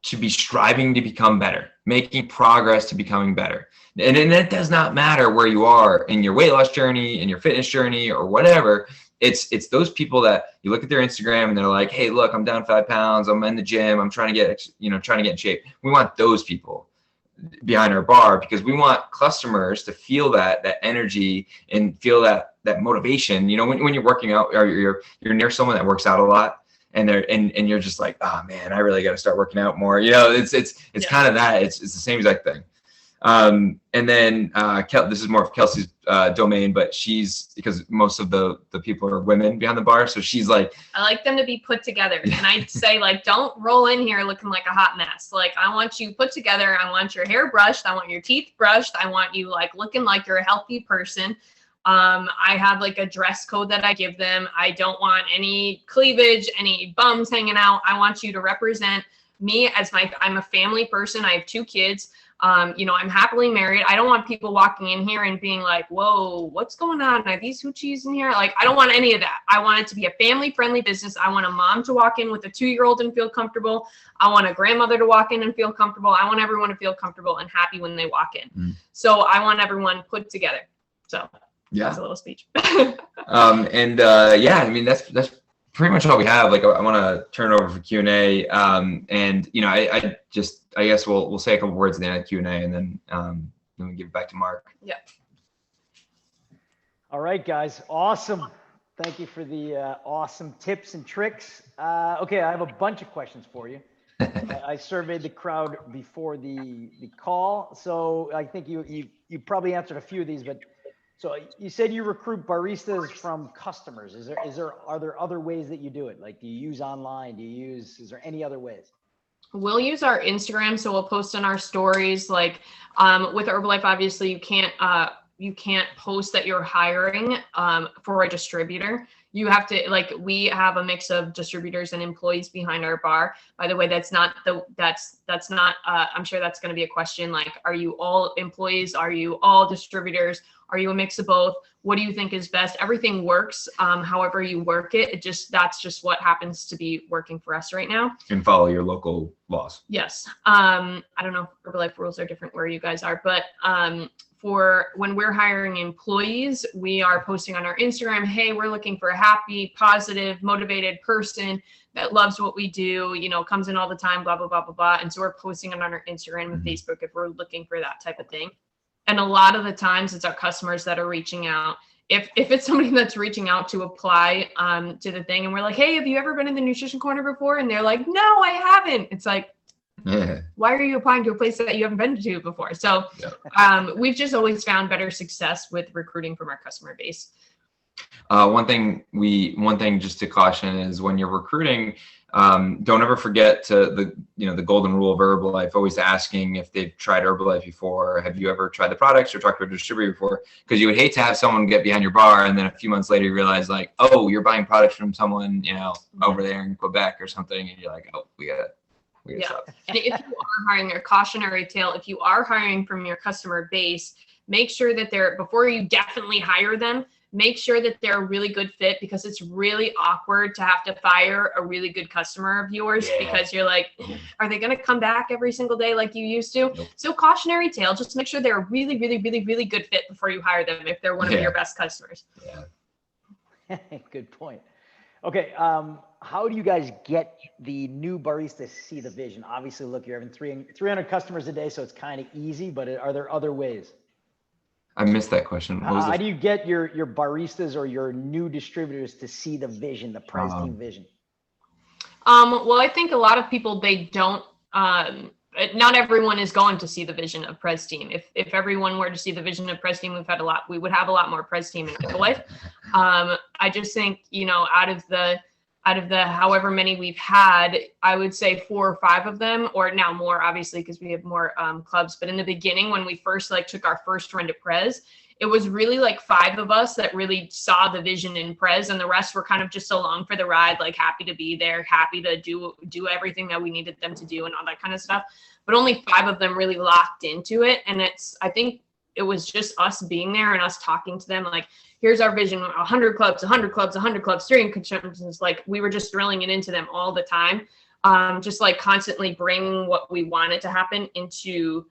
to be striving to become better, making progress to becoming better. And it does not matter where you are in your weight loss journey, in your fitness journey, or whatever. It's those people that you look at their Instagram and they're like, hey, look, I'm down 5 pounds. I'm in the gym. I'm trying to get in shape. We want those people behind our bar because we want customers to feel that energy and feel that motivation. When you're working out or you're near someone that works out a lot, and you're just like, oh man, I really got to start working out more. It's kind of that. It's the same exact thing. And then this is more of Kelsey's domain, but because most of the people are women behind the bar, so she's like, I like them to be put together. And I'd say, like, don't roll in here looking like a hot mess. Like, I want you put together. I want your hair brushed. I want your teeth brushed. I want you like looking like you're a healthy person. I have like a dress code that I give them. I don't want any cleavage, any bums hanging out. I want you to represent me as I'm a family person. I have 2 kids. I'm happily married. I don't want people walking in here and being like, whoa, what's going on? Are these hoochies in here? Like, I don't want any of that. I want it to be a family friendly business. I want a mom to walk in with a 2-year-old and feel comfortable. I want a grandmother to walk in and feel comfortable. I want everyone to feel comfortable and happy when they walk in. So I want everyone put together. So yeah, that's a little speech. Yeah, I mean, that's pretty much all we have. Like, I want to turn it over for Q&A. I guess we'll say a couple words at the end of Q&A, and then we give it back to Mark. Yeah. All right, guys. Awesome. Thank you for the awesome tips and tricks. Okay, I have a bunch of questions for you. I surveyed the crowd before the call, so I think you probably answered a few of these, but so you said you recruit baristas from customers. Are there other ways that you do it? Like, do you use online? Is there any other ways? We'll use our Instagram. So we'll post on our stories, like with Herbalife, obviously you can't post that you're hiring for a distributor. You have to, like, we have a mix of distributors and employees behind our bar. By the way, that's not, I'm sure that's going to be a question. Like, are you all employees? Are you all distributors? Are you a mix of both? What do you think is best? Everything works. However you work it, that's just what happens to be working for us right now. And follow your local laws. Yes. I don't know if Herbalife rules are different where you guys are, but for when we're hiring employees, we are posting on our Instagram, hey, we're looking for a happy, positive, motivated person that loves what we do, comes in all the time, blah, blah, blah, blah, blah. And so we're posting on our Instagram and Facebook if we're looking for that type of thing. And a lot of the times it's our customers that are reaching out. If it's somebody that's reaching out to apply to the thing and we're like, hey, have you ever been in the nutrition corner before? And they're like, no, I haven't. It's like, why are you applying to a place that you haven't been to before? So we've just always found better success with recruiting from our customer base. One thing just to caution is when you're recruiting, don't ever forget the golden rule of Herbalife, always asking if they've tried Herbalife before. Have you ever tried the products or talked to a distributor before? Because you would hate to have someone get behind your bar and then a few months later you realize, like, oh, you're buying products from someone, over there in Quebec or something. And you're like, oh, we got stop. And if you are hiring, a cautionary tale, if you are hiring from your customer base, make sure that before you definitely hire them, make sure that they're a really good fit, because it's really awkward to have to fire a really good customer of yours because you're like, are they going to come back every single day like you used to? Nope. So cautionary tale, just make sure they're a really, really, really, really good fit before you hire them if they're one of your best customers. Good point. Okay. How do you guys get the new baristas to see the vision? Obviously, look, you're having 300 customers a day, so it's kind of easy, but are there other ways? I missed that question. How do you get your baristas or your new distributors to see the vision, the Prez team vision? Well, I think a lot of people, they don't, not everyone is going to see the vision of Prez team. If everyone were to see the vision of Prez team, we would have a lot more Prez team in Herbalife. I just think, out of the however many we've had, I would say 4 or 5 of them, or now more, obviously, because we have more clubs. But in the beginning, when we first took our first run to Prez, it was really 5 of us that really saw the vision in Prez, and the rest were kind of just along for the ride, happy to be there, happy to do everything that we needed them to do and all that kind of stuff. But only 5 of them really locked into it. And I think it was just us being there and us talking to them, here's our vision, 100 clubs, 100 clubs, 100 clubs, 3 consumptions. We were just drilling it into them all the time. Just constantly bringing what we wanted to happen into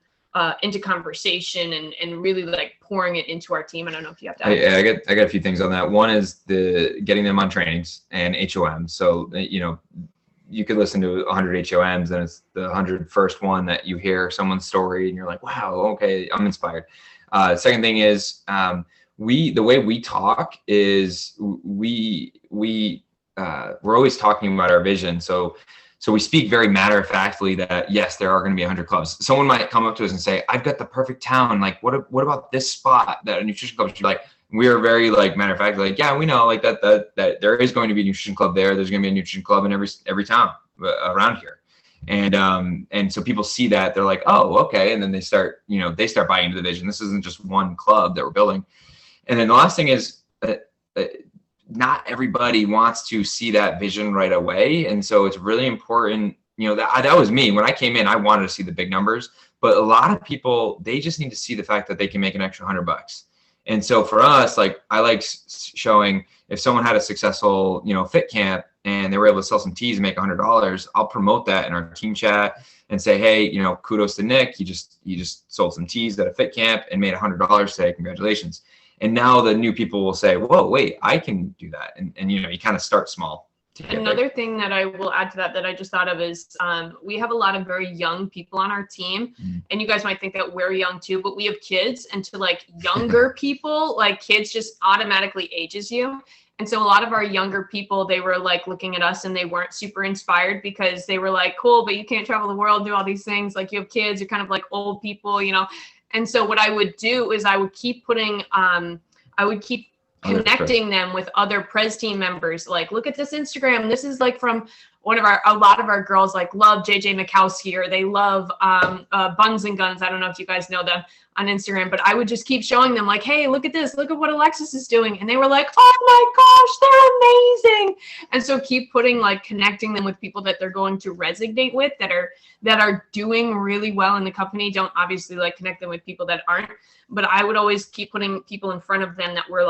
conversation and really pouring it into our team. I don't know if you have to add. I got a few things on that. One is the getting them on trainings and HOMs. So, you could listen to 100 HOMs and it's the 101st one that you hear someone's story and you're like, wow, okay, I'm inspired. Second thing is, the way we talk is we're always talking about our vision. So we speak very matter of factly that yes, there are going to be 100 clubs. Someone might come up to us and say, I've got the perfect town. What about this spot that a nutrition club should be we are very matter of fact, yeah, we know that there is going to be a nutrition club there. There's going to be a nutrition club in every town around here. And so people see that, they're like, oh, okay. And then they start buying into the vision. This isn't just one club that we're building. And then the last thing is not everybody wants to see that vision right away. And so it's really important, that was me. When I came in, I wanted to see the big numbers, but a lot of people, they just need to see the fact that they can make an extra $100. And so for us, I like showing if someone had a successful, fit camp and they were able to sell some teas and make $100, I'll promote that in our team chat and say, hey, kudos to Nick. You just sold some teas at a fit camp and made $100 today. Congratulations. And now the new people will say, whoa, wait, I can do that. And you kind of start small. Another thing that I will add to that I just thought of is we have a lot of very young people on our team. And you guys might think that we're young too, but we have kids, and to younger people, kids just automatically ages you. And so a lot of our younger people, they were looking at us and they weren't super inspired because they were cool, but you can't travel the world, do all these things. You have kids, you're kind of old people, And so what I would do is I would keep connecting them with other Prez team members. Look at this Instagram. This is from a lot of our girls love JJ Mikowski, or they love Buns and Guns. I don't know if you guys know them on Instagram, but I would just keep showing them hey, look at this, look at what Alexis is doing. And they were like, oh my gosh, they're amazing. And so keep connecting them with people that they're going to resonate with, that are doing really well in the company. Don't obviously connect them with people that aren't, but I would always keep putting people in front of them that were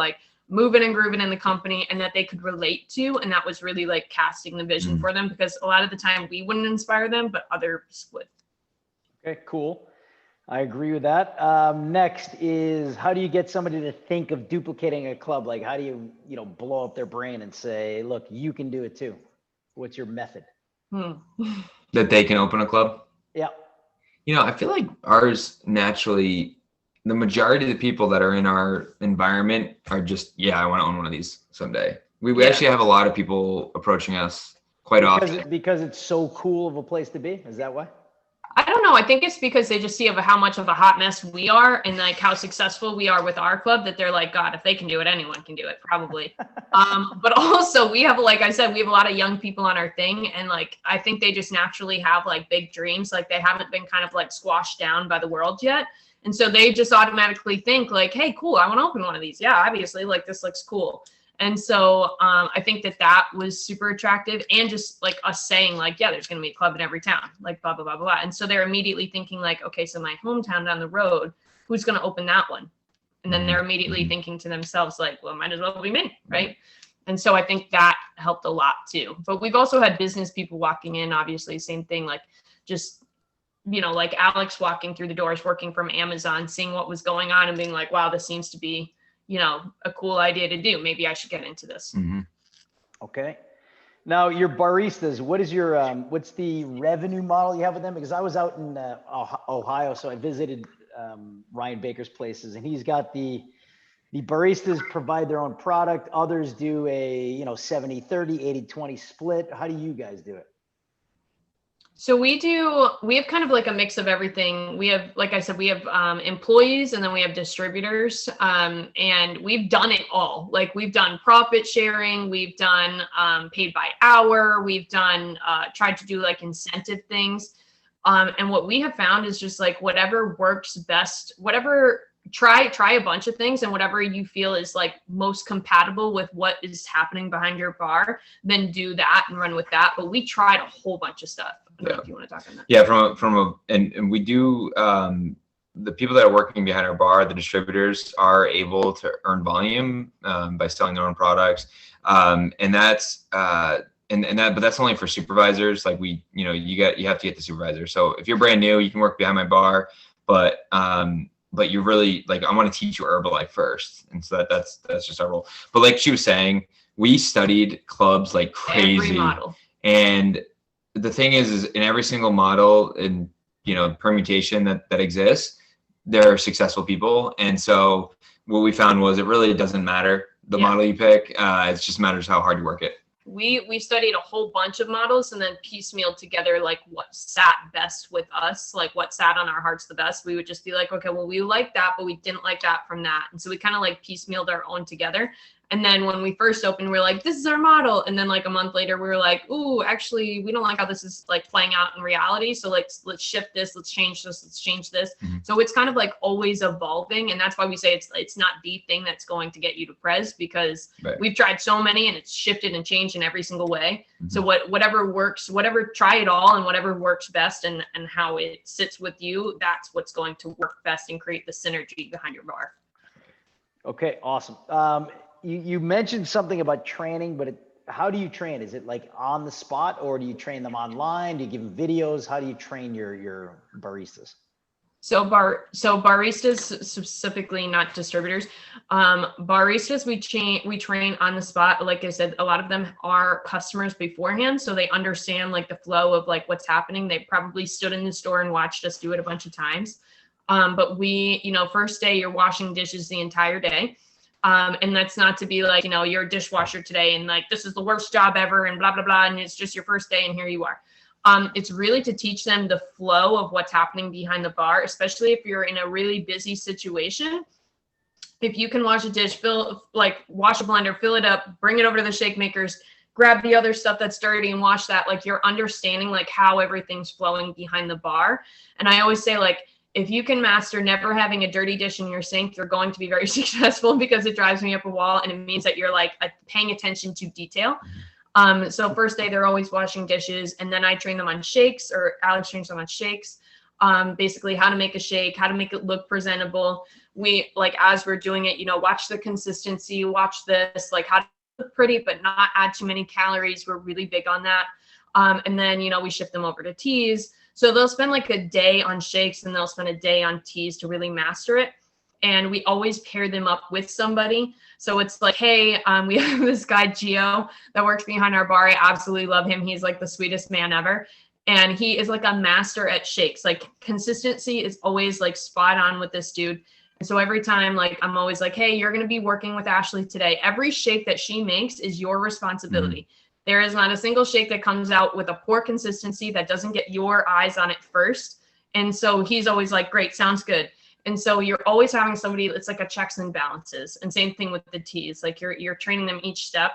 moving and grooving in the company and that they could relate to. And that was really casting the vision for them, because a lot of the time we wouldn't inspire them, but others would. Okay, cool. I agree with that. Next is, how do you get somebody to think of duplicating a club? How do you, blow up their brain and say, look, you can do it too? What's your method? That they can open a club? Yeah. I feel like ours naturally, the majority of the people that are in our environment are just, yeah, I want to own one of these someday. We actually have a lot of people approaching us quite often. Because it's so cool of a place to be? Is that why? I don't know. I think it's because they just see how much of a hot mess we are and how successful we are with our club, that they're God, if they can do it, anyone can do it, probably. But also we have, like I said, we have a lot of young people on our thing. And I think they just naturally have big dreams. They haven't been kind of squashed down by the world yet. And so they just automatically think hey, cool, I want to open one of these. Yeah, obviously, this looks cool. And so I think that was super attractive. And just us saying yeah, there's going to be a club in every town, blah, blah, blah, blah. And so they're immediately thinking okay, so my hometown down the road, who's going to open that one? And then they're immediately thinking to themselves like, well, might as well be me, right? And so I think that helped a lot too. But we've also had business people walking in, obviously, same thing, like just, like Alex walking through the doors, working from Amazon, seeing what was going on and being like, wow, this seems to be, a cool idea to do. Maybe I should get into this. Okay. Now your baristas, what is your, what's the revenue model you have with them? Because I was out in Ohio, so I visited Ryan Baker's places, and he's got the baristas provide their own product. Others do a, 70-30, 80-20 split. How do you guys do it? So we have kind of like a mix of everything. We have, like I said, we have employees, and then we have distributors, and we've done it all. Like we've done profit sharing, we've done paid by hour, we've done tried to do like incentive things. And what we have found is just like whatever works best, try a bunch of things, and whatever you feel is like most compatible with what is happening behind your bar, then do that and run with that. But we tried a whole bunch of stuff. I don't know if you want to talk on that. Yeah, and we do, the people that are working behind our bar, the distributors, are able to earn volume by selling their own products. But that's only for supervisors. Like you have to get the supervisor. So if you're brand new, you can work behind my bar, but you're really like, I want to teach you Herbalife first. And so that's just our role. But like she was saying, we studied clubs like crazy. Every model. And the thing is in every single model and, permutation that exists, there are successful people. And so what we found was it really doesn't matter the model you pick. It just matters how hard you work it. We studied a whole bunch of models and then piecemealed together like what sat best with us, like what sat on our hearts the best. We would just be like, okay, well, we like that, but we didn't like that from that. And so we kind of like piecemealed our own together. And then when we first opened, we were like, this is our model. And then like a month later, we were like, ooh, actually, we don't like how this is like playing out in reality. So let's shift this, let's change this, let's change this. So it's kind of like always evolving. And that's why we say it's not the thing that's going to get you to Prez, because we've tried so many and it's shifted and changed in every single way. So whatever works, try it all, and whatever works best and how it sits with you, that's what's going to work best and create the synergy behind your bar. Okay, awesome. You mentioned something about training, but how do you train? Is it like on the spot, or do you train them online? Do you give them videos? How do you train your baristas? So baristas specifically, not distributors. Baristas we train on the spot. Like I said, a lot of them are customers beforehand, so they understand like the flow of like what's happening. They probably stood in the store and watched us do it a bunch of times. But we, first day you're washing dishes the entire day. And that's not to be like, you're a dishwasher today and like, this is the worst job ever and blah, blah, blah. And it's just your first day and here you are. It's really to teach them the flow of what's happening behind the bar, especially if you're in a really busy situation. If you can wash a dish, wash a blender, fill it up, bring it over to the shake makers, grab the other stuff that's dirty and wash that, like you're understanding like how everything's flowing behind the bar. And I always say like, if you can master never having a dirty dish in your sink, you're going to be very successful, because it drives me up a wall and it means that you're like paying attention to detail. So first day they're always washing dishes, and then I train them on shakes, or Alex trains them on shakes. Basically how to make a shake, how to make it look presentable. We like, as we're doing it, watch the consistency, watch this, like how to look pretty, but not add too many calories. We're really big on that. And then, we shift them over to teas. So they'll spend like a day on shakes and they'll spend a day on teas to really master it. And we always pair them up with somebody. So it's like, hey, we have this guy, Gio, that works behind our bar. I absolutely love him. He's like the sweetest man ever. And he is like a master at shakes. Like consistency is always like spot on with this dude. And so every time, like, I'm always like, hey, you're going to be working with Ashley today. Every shake that she makes is your responsibility. There is not a single shake that comes out with a poor consistency that doesn't get your eyes on it first. And so he's always like, great, sounds good. And so you're always having somebody, it's like a checks and balances. And same thing with the teas, like you're training them each step.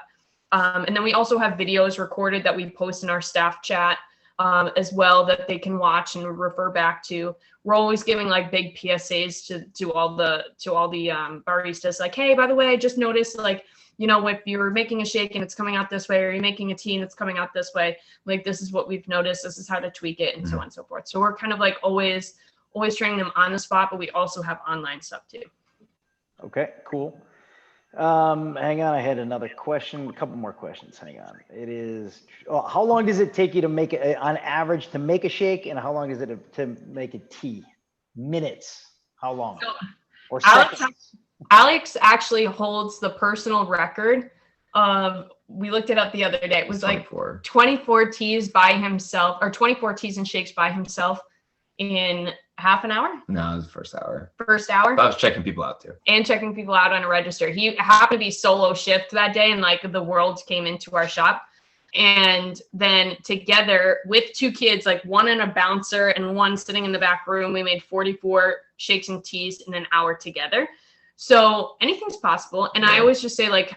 And then we also have videos recorded that we post in our staff chat as well, that they can watch and refer back to. We're always giving like big PSAs to all the baristas, like, hey, by the way, I just noticed, like, if you're making a shake and it's coming out this way, or you're making a tea and it's coming out this way, like, this is what we've noticed, this is how to tweak it, and so on and so forth. So we're kind of like always training them on the spot, but we also have online stuff too. Okay, cool. Hang on, I had another question, a couple more questions. Hang on. It is, how long does it take you to make it on average to make a shake, and how long is it to make a tea? Minutes. How long? So Or Alex, seconds? Alex actually holds the personal record of, we looked it up the other day. It was like 24 teas by himself, or 24 teas and shakes by himself in half an hour. No, it was the first hour. First hour. I was checking people out too. And checking people out on a register. He happened to be solo shift that day, and like the world came into our shop. And then together with two kids, like one and a bouncer and one sitting in the back room, we made 44 shakes and teas in an hour together. So anything's possible. And I always just say, like,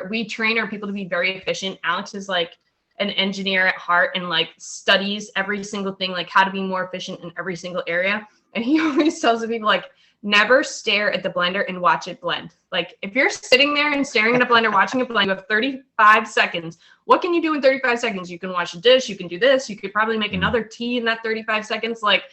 we train our people to be very efficient. Alex is like an engineer at heart and like studies every single thing, like how to be more efficient in every single area. And he always tells the people, like, never stare at the blender and watch it blend. Like, if you're sitting there and staring at a blender, watching it blend, you have 35 seconds. What can you do in 35 seconds? You can wash a dish. You can do this. You could probably make another tea in that 35 seconds. Like,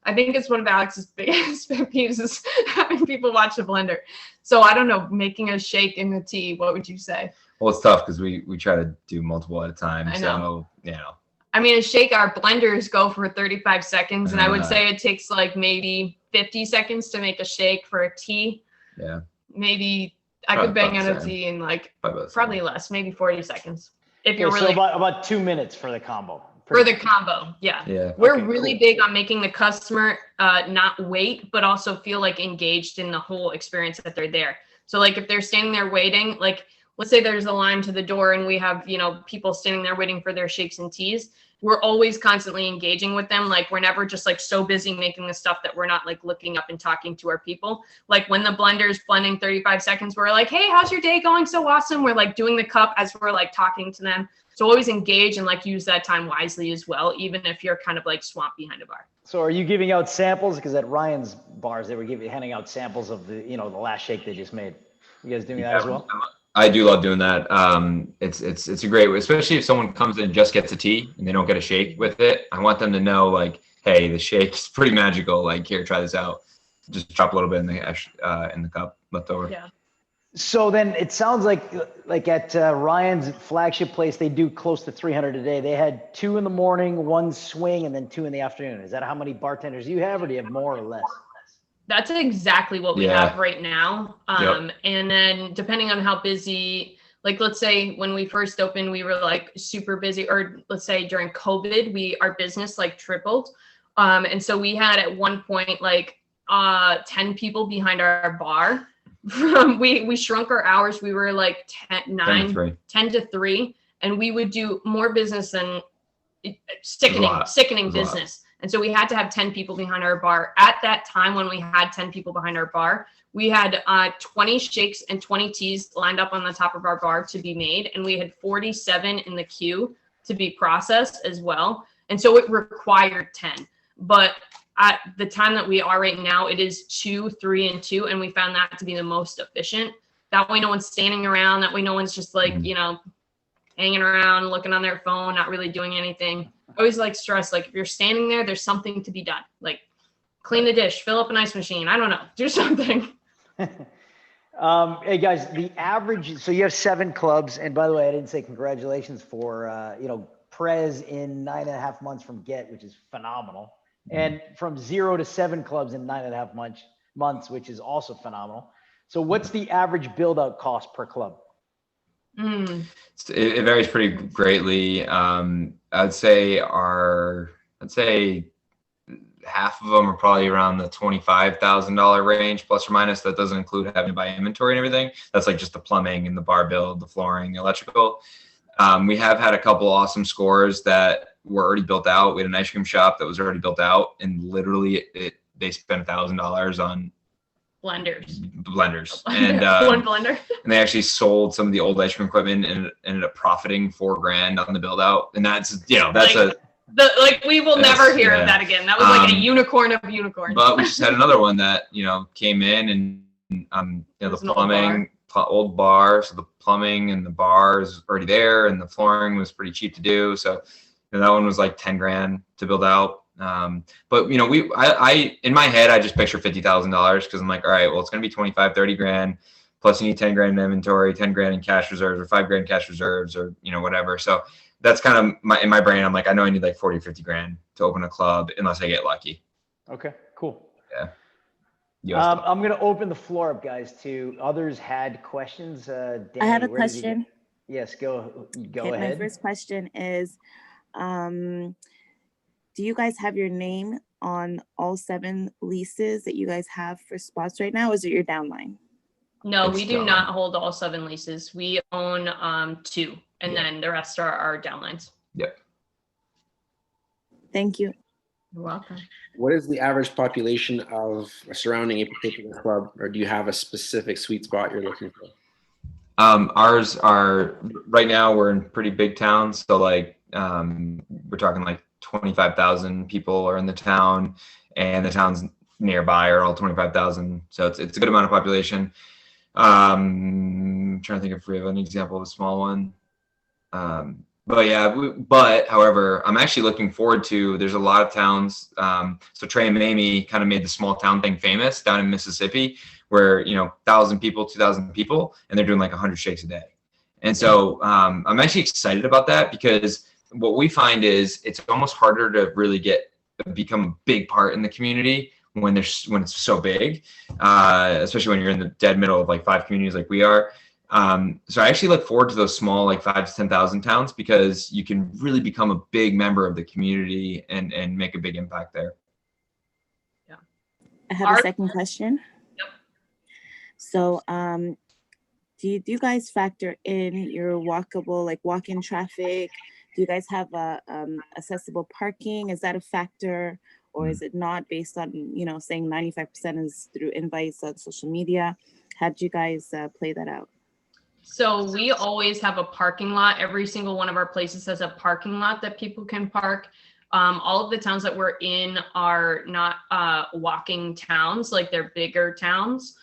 I think it's one of Alex's biggest pet peeves is having people watch the blender. So I don't know, making a shake in the tea, what would you say? Well, it's tough because we try to do multiple at a time. I know. So, you know. I mean, a shake, our blenders go for 35 seconds. And I would say it takes like maybe 50 seconds to make a shake for a tea. Yeah. Maybe I could bang out a tea in like probably less, maybe 40 seconds. If you're really about 2 minutes for the combo. For the combo, yeah. We're really big on making the customer not wait, but also feel like engaged in the whole experience that they're there. So like if they're standing there waiting, like let's say there's a line to the door and we have, people standing there waiting for their shakes and teas. We're always constantly engaging with them. Like we're never just like so busy making the stuff that we're not like looking up and talking to our people. Like when the blender is blending 35 seconds, we're like, hey, how's your day going? So awesome. We're like doing the cup as we're like talking to them. So always engage and like use that time wisely as well, even if you're kind of like swamped behind a bar. So are you giving out samples? Because at Ryan's bars, they were handing out samples of the last shake they just made. You guys doing that as well? I do love doing that. It's a great way, especially if someone comes in and just gets a tea and they don't get a shake with it. I want them to know, like, hey, the shake's pretty magical. Like, here, try this out. Just drop a little bit in the cup left over. Yeah. So then it sounds like at Ryan's flagship place, they do close to 300 a day. They had 2 in the morning, 1 swing, and then 2 in the afternoon. Is that how many bartenders you have, or do you have more or less? That's exactly what we have right now. And then depending on how busy, like let's say when we first opened, we were like super busy, or let's say during COVID, our business like tripled. And so we had at one point like 10 people behind our bar. We shrunk our hours. We were like 10 to 3, and we would do more business than sickening business. And so we had to have 10 people behind our bar. At that time, when we had 10 people behind our bar, we had 20 shakes and 20 teas lined up on the top of our bar to be made. And we had 47 in the queue to be processed as well. And so it required 10. But at the time that we are right now, it is 2, 3, and 2. And we found that to be the most efficient. That way no one's standing around. That way no one's just like, hanging around, looking on their phone, not really doing anything. I always like stress, like if you're standing there, there's something to be done. Like clean the dish, fill up an ice machine. I don't know, do something. Hey guys, the average, so you have 7 clubs. And by the way, I didn't say congratulations for, Prez in 9.5 months from Get, which is phenomenal. And from 0 to 7 clubs in 9.5 months, which is also phenomenal. So what's the average build out cost per club? It varies pretty greatly. I'd say half of them are probably around the $25,000 range, plus or minus. That doesn't include having to buy inventory and everything. That's like just the plumbing and the bar build, the flooring, the electrical. We have had a couple awesome scores that were already built out. We had an ice cream shop that was already built out, and literally they spent $1,000 on blenders and one blender. And they actually sold some of the old ice cream equipment and ended up profiting $4,000 on the build out. And that's we will never hear of that again. That was like a unicorn of unicorns. But we just had another one that came in and the plumbing, old bar, so the plumbing and the bar is already there, and the flooring was pretty cheap to do. So that one was like $10,000 to build out. But I in my head, I just picture $50,000 because I'm like, all right, well, it's going to be 25, 30 grand. Plus you need 10 grand in inventory, 10 grand in cash reserves, or 5 grand cash reserves, or, whatever. So that's kind of in my brain. I'm like, I know I need like 40 or 50 grand to open a club unless I get lucky. Okay, cool. Yeah. I'm going to open the floor up, guys, to others had questions. Danny, I have a question. Yes, go Okay, ahead. My first question is, do you guys have your name on all 7 leases that you guys have for spots right now? Or is it your downline? No, we do not hold all 7 leases. We own 2, and then the rest are our downlines. Yep. Thank you. You're welcome. What is the average population of surrounding a particular club, or do you have a specific sweet spot you're looking for? Ours are right now. We're in pretty big towns, so like we're talking like 25,000 people are in the town, and the towns nearby are all 25,000. So it's a good amount of population. I'm trying to think if we have an example of a small one. But however, I'm actually looking forward to, there's a lot of towns. So Trey and Mamie kind of made the small town thing famous down in Mississippi, where, 1,000 people, 2,000 people, and they're doing like 100 shakes a day. And so I'm actually excited about that, because what we find is it's almost harder to really become a big part in the community when it's so big, especially when you're in the dead middle of like 5 communities like we are. So I actually look forward to those small, like 5 to 10,000 towns, because you can really become a big member of the community and make a big impact there. Yeah. I have a second question. Yep. So, do you guys factor in your walk-in traffic? Do you guys have accessible parking? Is that a factor, or is it not, based on, saying 95% is through invites on social media? How do you guys play that out? So we always have a parking lot. Every single one of our places has a parking lot that people can park. All of the towns that we're in are not walking towns, like they're bigger towns.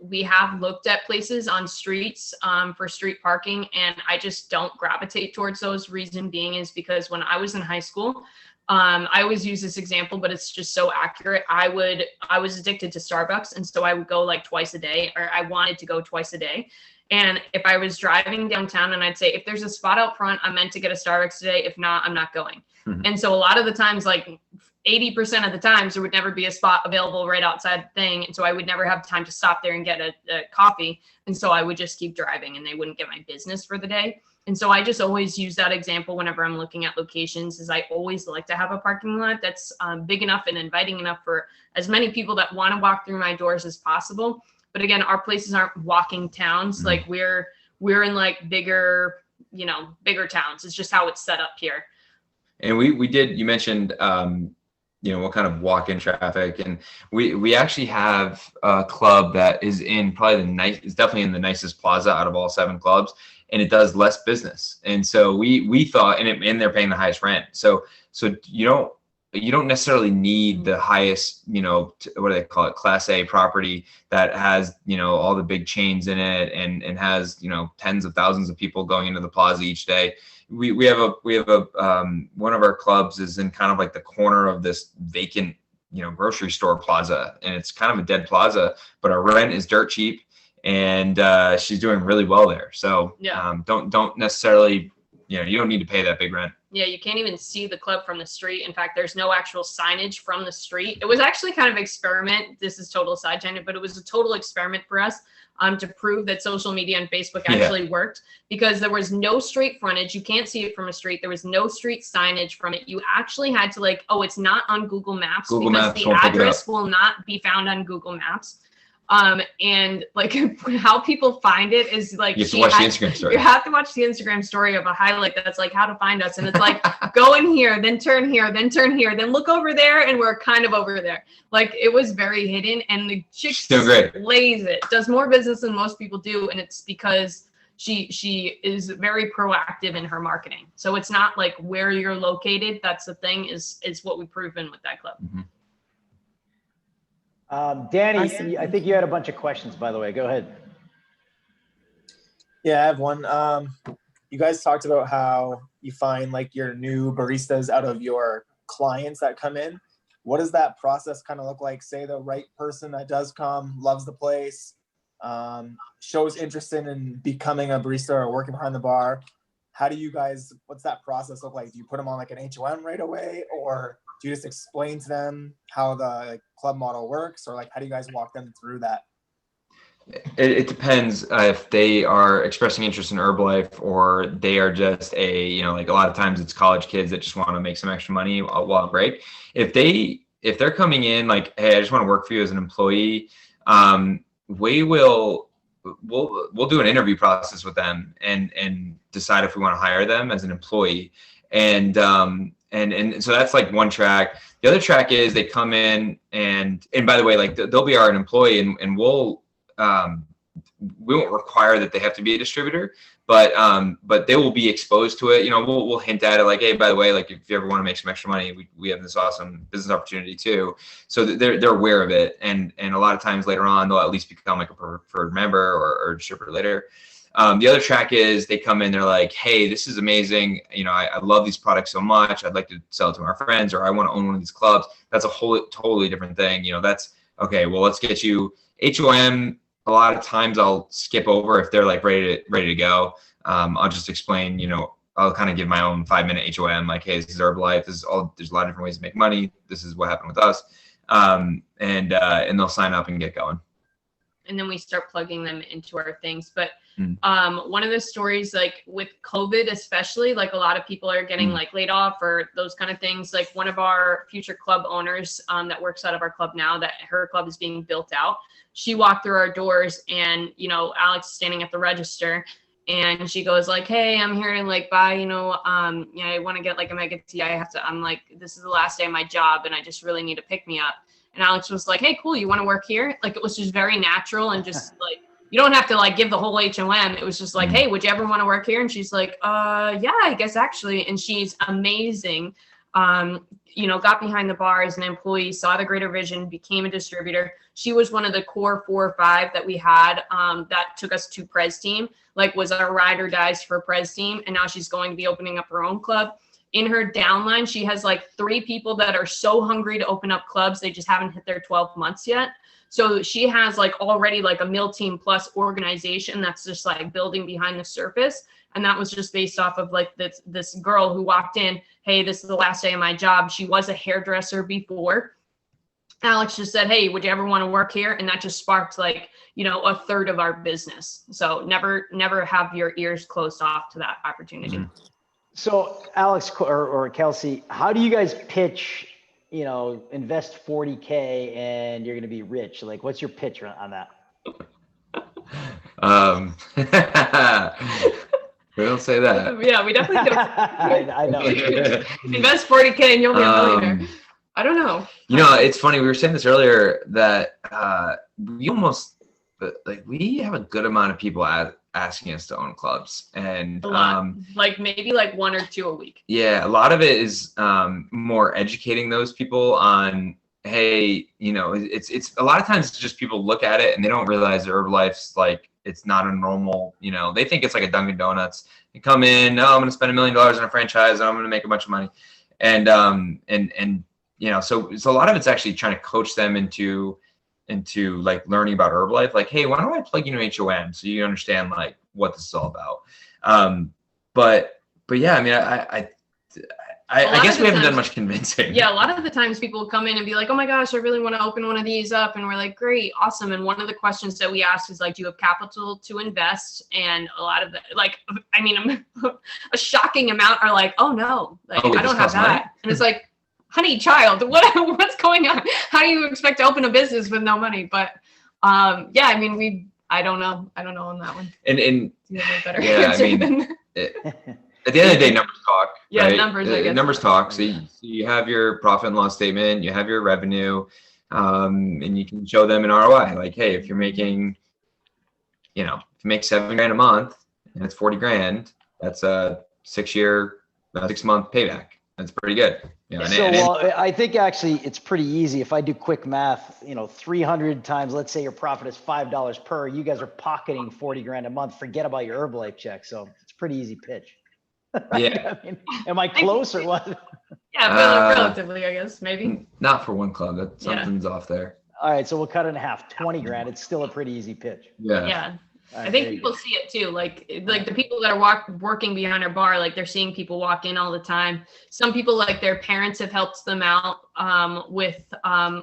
We have looked at places on streets for street parking, and I just don't gravitate towards those. Reason being is because when I was in high school, I always use this example, but it's just so accurate. I was addicted to Starbucks, and so I would go like twice a day, or I wanted to go twice a day. And if I was driving downtown, and I'd say, if there's a spot out front, I'm meant to get a Starbucks today. If not, I'm not going. Mm-hmm. And so a lot of the times, like 80% of the times, there would never be a spot available right outside the thing. And so I would never have time to stop there and get a coffee. And so I would just keep driving, and they wouldn't get my business for the day. And so I just always use that example whenever I'm looking at locations, is I always like to have a parking lot that's big enough and inviting enough for as many people that want to walk through my doors as possible. But again, our places aren't walking towns. Like we're in like bigger towns. It's just how it's set up here. And you mentioned, what kind of walk-in traffic, and we actually have a club that is in probably is definitely in the nicest plaza out of all 7 clubs, and it does less business. And so we thought, and they're paying the highest rent. So you don't necessarily need the highest, what do they call it, Class A property that has, all the big chains in it and has, tens of thousands of people going into the plaza each day. We have a one of our clubs is in kind of like the corner of this vacant, grocery store plaza, and it's kind of a dead plaza, but our rent is dirt cheap, and she's doing really well there. So don't necessarily, you don't need to pay that big rent. Yeah, you can't even see the club from the street. In fact, there's no actual signage from the street. It was actually kind of experiment. This is total side tangent, but it was a total experiment for us to prove that social media and Facebook actually worked, because there was no street frontage. You can't see it from a street. There was no street signage from it. You actually had to it's not on Google Maps because the address will not be found on Google Maps. And like how people find it is like, you have to watch the Instagram story. You have to watch the Instagram story of a highlight that's like how to find us. And it's like, go in here, then turn here, then turn here, then look over there. And we're kind of over there. Like it was very hidden, and the chick lays it, does more business than most people do. And it's because she is very proactive in her marketing. So it's not like where you're located. That's the thing is what we've proven with that club. Mm-hmm. Danny, awesome. I think you had a bunch of questions, by the way. Go ahead. Yeah, I have one. You guys talked about how you find like your new baristas out of your clients that come in. What does that process kind of look like? Say the right person that does come, loves the place, shows interest in becoming a barista or working behind the bar. How do you guys, what's that process look like? Do you put them on like an HOM right away, or do you just explain to them how the club model works, or like how do you guys walk them through that? It depends if they are expressing interest in Herbalife or they are just like a lot of times it's college kids that just want to make some extra money while on break. If they're coming in like, hey, I just want to work for you as an employee, we'll do an interview process with them and decide if we want to hire them as an employee. And so that's like one track. The other track is they come in and by the way, like they'll be our employee and we won't require that they have to be a distributor, but they will be exposed to it. You know, we'll hint at it like, hey, by the way, like if you ever want to make some extra money, we have this awesome business opportunity too. So they're aware of it. And a lot of times later on, they'll at least become like a preferred member or distributor later. The other track is they come in, they're like, hey, this is amazing. You know, I love these products so much. I'd like to sell it to our friends, or I want to own one of these clubs. That's a totally different thing. You know, that's okay. Well, let's get you HOM. A lot of times I'll skip over if they're like ready to go. I'll just explain, you know, I'll kind of give my own 5-minute HOM, like, hey, this is Herbalife. There's a lot of different ways to make money. This is what happened with us. And they'll sign up and get going. And then we start plugging them into our things. But one of the stories, like with COVID, especially, like a lot of people are getting like laid off or those kind of things. Like one of our future club owners that works out of our club now, that her club is being built out. She walked through our doors and, you know, Alex is standing at the register and she goes like, hey, I'm here to like buy, I want to get like a mega tea. I'm like, this is the last day of my job and I just really need to pick me up. And Alex was like, hey, cool, you want to work here? Like, it was just very natural and just like, you don't have to like give the whole HOM. It was just like, hey, would you ever want to work here? And she's like, yeah, I guess actually. And she's amazing. Got behind the bar as an employee, saw the greater vision, became a distributor. She was one of the core 4 or 5 that we had that took us to Prez team, like was our ride or dies for Prez team. And now she's going to be opening up her own club. In her downline, she has like 3 people that are so hungry to open up clubs. They just haven't hit their 12 months yet. So she has like already like a meal team plus organization that's just like building behind the surface. And that was just based off of like this girl who walked in, hey, this is the last day of my job. She was a hairdresser before. Alex just said, hey, would you ever want to work here? And that just sparked like, a third of our business. So never have your ears closed off to that opportunity. So Alex or Kelsey, how do you guys pitch, invest 40K and you're going to be rich? Like, what's your pitch on that? We don't say that. Yeah, we definitely don't. I know. Invest 40K and you'll be a millionaire. I don't know. It's funny. We were saying this earlier that we have a good amount of people asking us to own clubs, and a lot. Like maybe like 1 or 2 a week. Yeah, a lot of it is more educating those people on, hey, it's a lot of times it's just people look at it and they don't realize that Herbalife's like, it's not a normal, they think it's like a Dunkin' Donuts. You come in, I'm going to spend $1 million on a franchise and I'm going to make a bunch of money. And so a lot of it's actually trying to coach them into like learning about Herbalife. Like, hey, why don't I plug you into HOM so you understand like what this is all about? But yeah, I mean, I guess we haven't done much convincing. Yeah, a lot of the times people come in and be like, oh my gosh, I really want to open one of these up. And we're like, great, awesome. And one of the questions that we ask is like, do you have capital to invest? And a lot of the, a shocking amount are like, oh no, like I don't have that. Money? And it's like, honey, child, what's going on? How do you expect to open a business with no money? But yeah, I mean, I don't know on that one. And you have a better yeah, answer I mean, at the end of the day, numbers talk. Yeah, right? numbers. I guess. Numbers talk. So you have your profit and loss statement, you have your revenue, and you can show them an ROI. Like, hey, if you're making, if you make $7,000 a month and it's $40,000, that's a 6-month payback. That's pretty good. I think actually it's pretty easy. If I do quick math, 300 times, let's say your profit is $5 per, you guys are pocketing $40,000 a month. Forget about your Herbalife check. So it's a pretty easy pitch. Yeah. I mean, am I close or what? Yeah, relatively, I guess, maybe. Not for one club. That Yeah. something's off there. All right, so we'll cut it in half. 20 grand. It's still a pretty easy pitch. Yeah. Yeah. All I right, think there you people go. see it too. Like the people that are working behind our bar, like they're seeing people walk in all the time. Some people, like their parents have helped them out with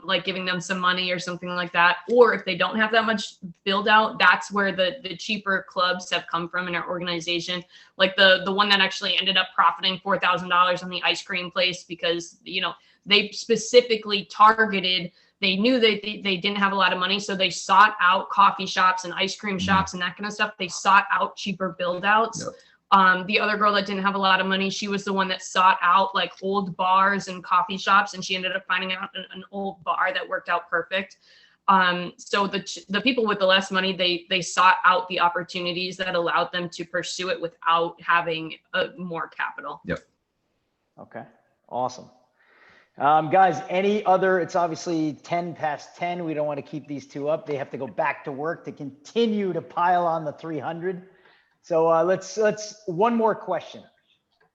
like giving them some money or something like that. Or if they don't have that much build out, that's where the cheaper clubs have come from in our organization. Like the one that actually ended up profiting $4,000 on the ice cream place because, you know, they specifically targeted. They knew they didn't have a lot of money, so they sought out coffee shops and ice cream shops and that kind of stuff. They sought out cheaper build outs. Yep. The other girl that didn't have a lot of money, she was the one that sought out like old bars and coffee shops, and she ended up finding out an old bar that worked out perfect. So the people with the less money, they sought out the opportunities that allowed them to pursue it without having more capital. Yep. Okay, awesome. Guys, it's obviously 10 past 10. We don't want to keep these two up. They have to go back to work to continue to pile on the 300. So let's one more question.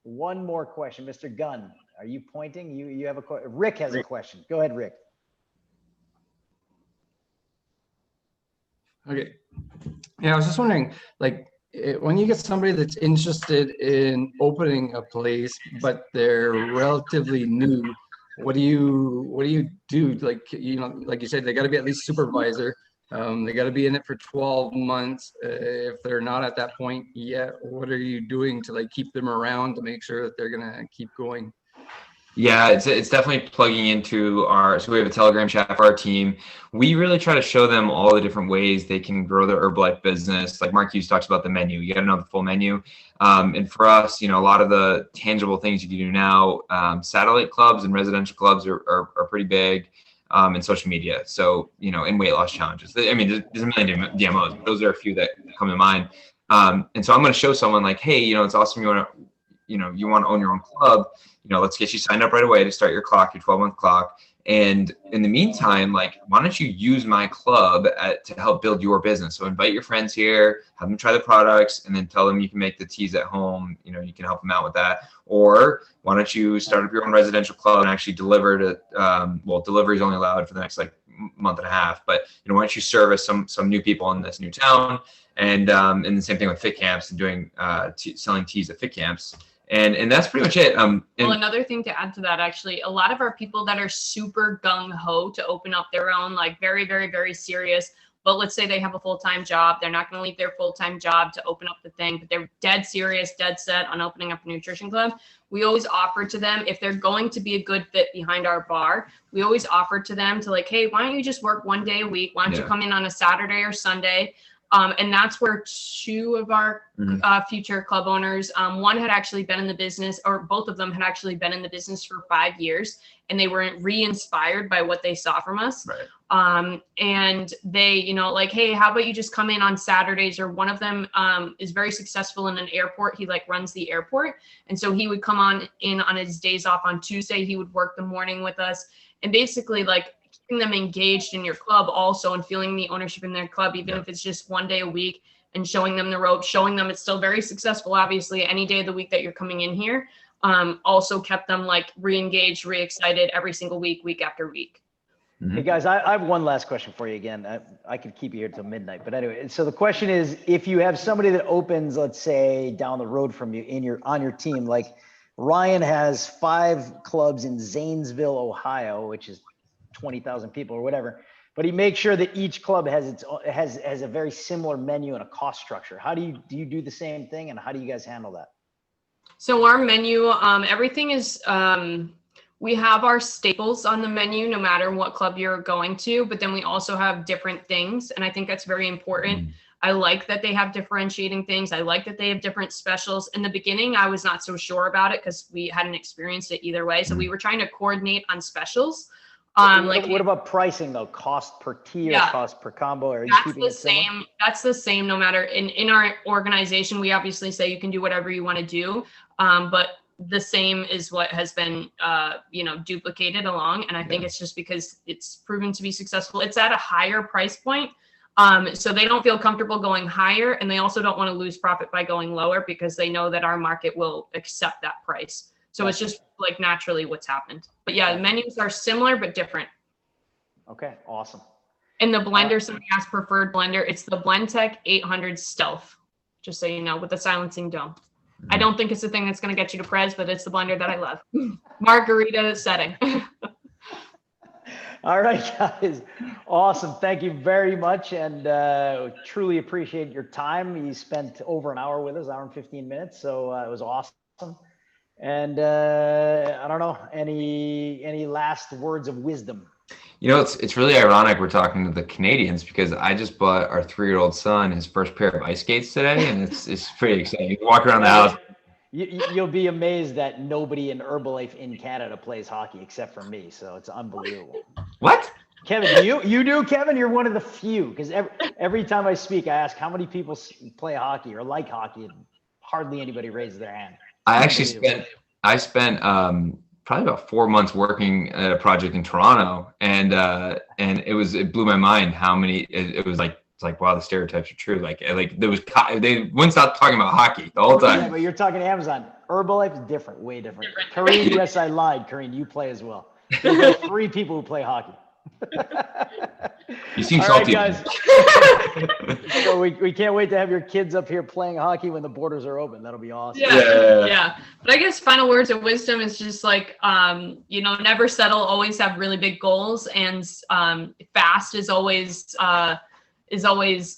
Mr. Gunn, are you pointing? You have a question. Rick has a question. Go ahead, Rick. Okay. Yeah, I was just wondering, like, when you get somebody that's interested in opening a place, but they're relatively new, what do you do? Like, you know, like you said, they got to be at least supervisor. They got to be in it for 12 months. If they're not at that point yet, what are you doing to like keep them around to make sure that they're gonna keep going? Yeah, it's definitely plugging into so we have a Telegram chat for our team. We really try to show them all the different ways they can grow their Herbalife business. Like Mark Hughes talks about the menu. You got to know the full menu. And for us, you know, a lot of the tangible things you can do now, satellite clubs and residential clubs are pretty big, in social media. So, you know, in weight loss challenges. I mean, there's a million DMOs, but those are a few that come to mind. And so I'm going to show someone like, hey, you know, it's awesome. You want to own your own club. You know, let's get you signed up right away to start your clock, your 12-month clock. And in the meantime, like, why don't you use my club to help build your business? So invite your friends here, have them try the products, and then tell them you can make the teas at home. You know, you can help them out with that. Or why don't you start up your own residential club and actually deliver to, delivery is only allowed for the next like month and a half. But, you know, why don't you service some new people in this new town? And the same thing with fit camps and doing selling teas at fit camps. And that's pretty much it. Well, another thing to add to that, actually, a lot of our people that are super gung-ho to open up their own, like very, very, very serious, but let's say they have a full-time job. They're not going to leave their full-time job to open up the thing, but they're dead serious, dead set on opening up a nutrition club. We always offer to them, if they're going to be a good fit behind our bar, we always offer to them to like, hey, why don't you just work one day a week? Why don't you come in on a Saturday or Sunday? And that's where two of our future club owners, one had actually been in the business, or both of them had actually been in the business for 5 years, and they were re-inspired by what they saw from us. Right. And they, you know, like, hey, how about you just come in on Saturdays? Or one of them is very successful in an airport. He like runs the airport. And so he would come in on his days off on Tuesday. He would work the morning with us, and basically like keeping them engaged in your club also, and feeling the ownership in their club, even if it's just one day a week, and showing them the ropes, showing them it's still very successful, obviously, any day of the week that you're coming in here. Also kept them like re-engaged, re-excited every single week after week. Hey guys, I have one last question for you again. I could keep you here till midnight, but anyway, so the question is, if you have somebody that opens, let's say down the road from you on your team, like Ryan has 5 clubs in Zanesville, Ohio, which is 20,000 people or whatever, but he makes sure that each club has a very similar menu and a cost structure. How do you do the same thing, and how do you guys handle that? So our menu, everything is, we have our staples on the menu no matter what club you're going to, but then we also have different things. And I think that's very important. I like that they have differentiating things. I like that they have different specials. In the beginning, I was not so sure about it because we hadn't experienced it either way. So we were trying to coordinate on specials. What about pricing though? Cost per tier, cost per combo? Are you keeping it similar? That's the same no matter. In our organization, we obviously say you can do whatever you want to do, but the same is what has been duplicated along. And I think it's just because it's proven to be successful. It's at a higher price point. So they don't feel comfortable going higher, and they also don't want to lose profit by going lower because they know that our market will accept that price. So it's just like naturally what's happened. But yeah, the menus are similar but different. Okay, awesome. And the blender, somebody asked preferred blender. It's the Blendtec 800 Stealth, just so you know, with the silencing dome. I don't think it's the thing that's going to get you to Prez, but it's the blender that I love. Margarita setting. All right, guys. Awesome. Thank you very much. And truly appreciate your time. You spent over an hour with us, hour and 15 minutes. So it was awesome. And I don't know, any last words of wisdom? You know, it's really ironic we're talking to the Canadians because I just bought our 3-year-old son his first pair of ice skates today, and it's pretty exciting. You can walk around the house. You'll be amazed that nobody in Herbalife in Canada plays hockey except for me. So it's unbelievable. What? Kevin, you do, Kevin? You're one of the few, because every time I speak, I ask how many people play hockey or like hockey, and hardly anybody raises their hand. I spent probably about 4 months working at a project in Toronto, and it blew my mind how many it was like. It's like, wow, the stereotypes are true. Like there was, they wouldn't stop talking about hockey the whole time. Yeah, but you're talking Amazon. Herbalife is different, way different. Kareen, yes, I lied. Kareen, you play as well. There's like 3 people who play hockey. You seem All salty. right, guys. So we can't wait to have your kids up here playing hockey when the borders are open. That'll be awesome. Yeah. But I guess final words of wisdom is just like, never settle, always have really big goals, and fast is always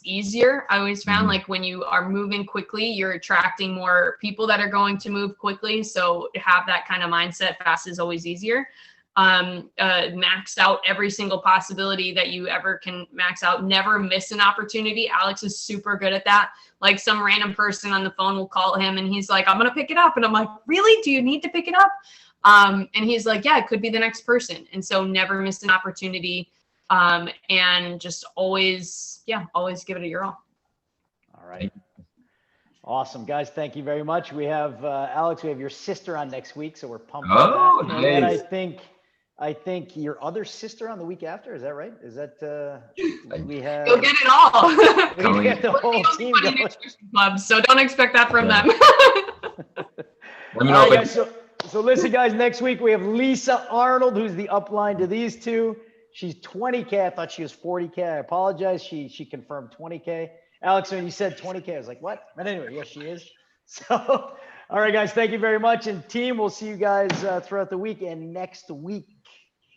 easier. I always found like when you are moving quickly, you're attracting more people that are going to move quickly. So to have that kind of mindset, fast is always easier. Max out every single possibility that you ever can max out. Never miss an opportunity. Alex is super good at that. Like some random person on the phone will call him and he's like, I'm going to pick it up. And I'm like, really? Do you need to pick it up? And he's like, yeah, it could be the next person. And so never miss an opportunity. And just always give it your all. All right. Awesome, guys. Thank you very much. We have Alex, we have your sister on next week, so we're pumped. Oh, nice. And I think your other sister on the week after. Is that right? Is that we have? You'll get it all. We get the whole team going. Clubs, so don't expect that from them. Let me know. Right, guys, so listen, guys. Next week we have Lisa Arnold, who's the upline to these two. She's 20K. I thought she was 40K. I apologize. She confirmed 20K. Alex, when you said 20K, I was like, what? But anyway, yes, she is. So, all right, guys, thank you very much. And team, we'll see you guys throughout the week and next week.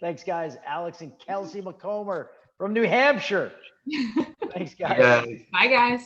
Thanks, guys. Alex and Kelsey McComber from New Hampshire. Thanks, guys. Yeah. Bye, guys.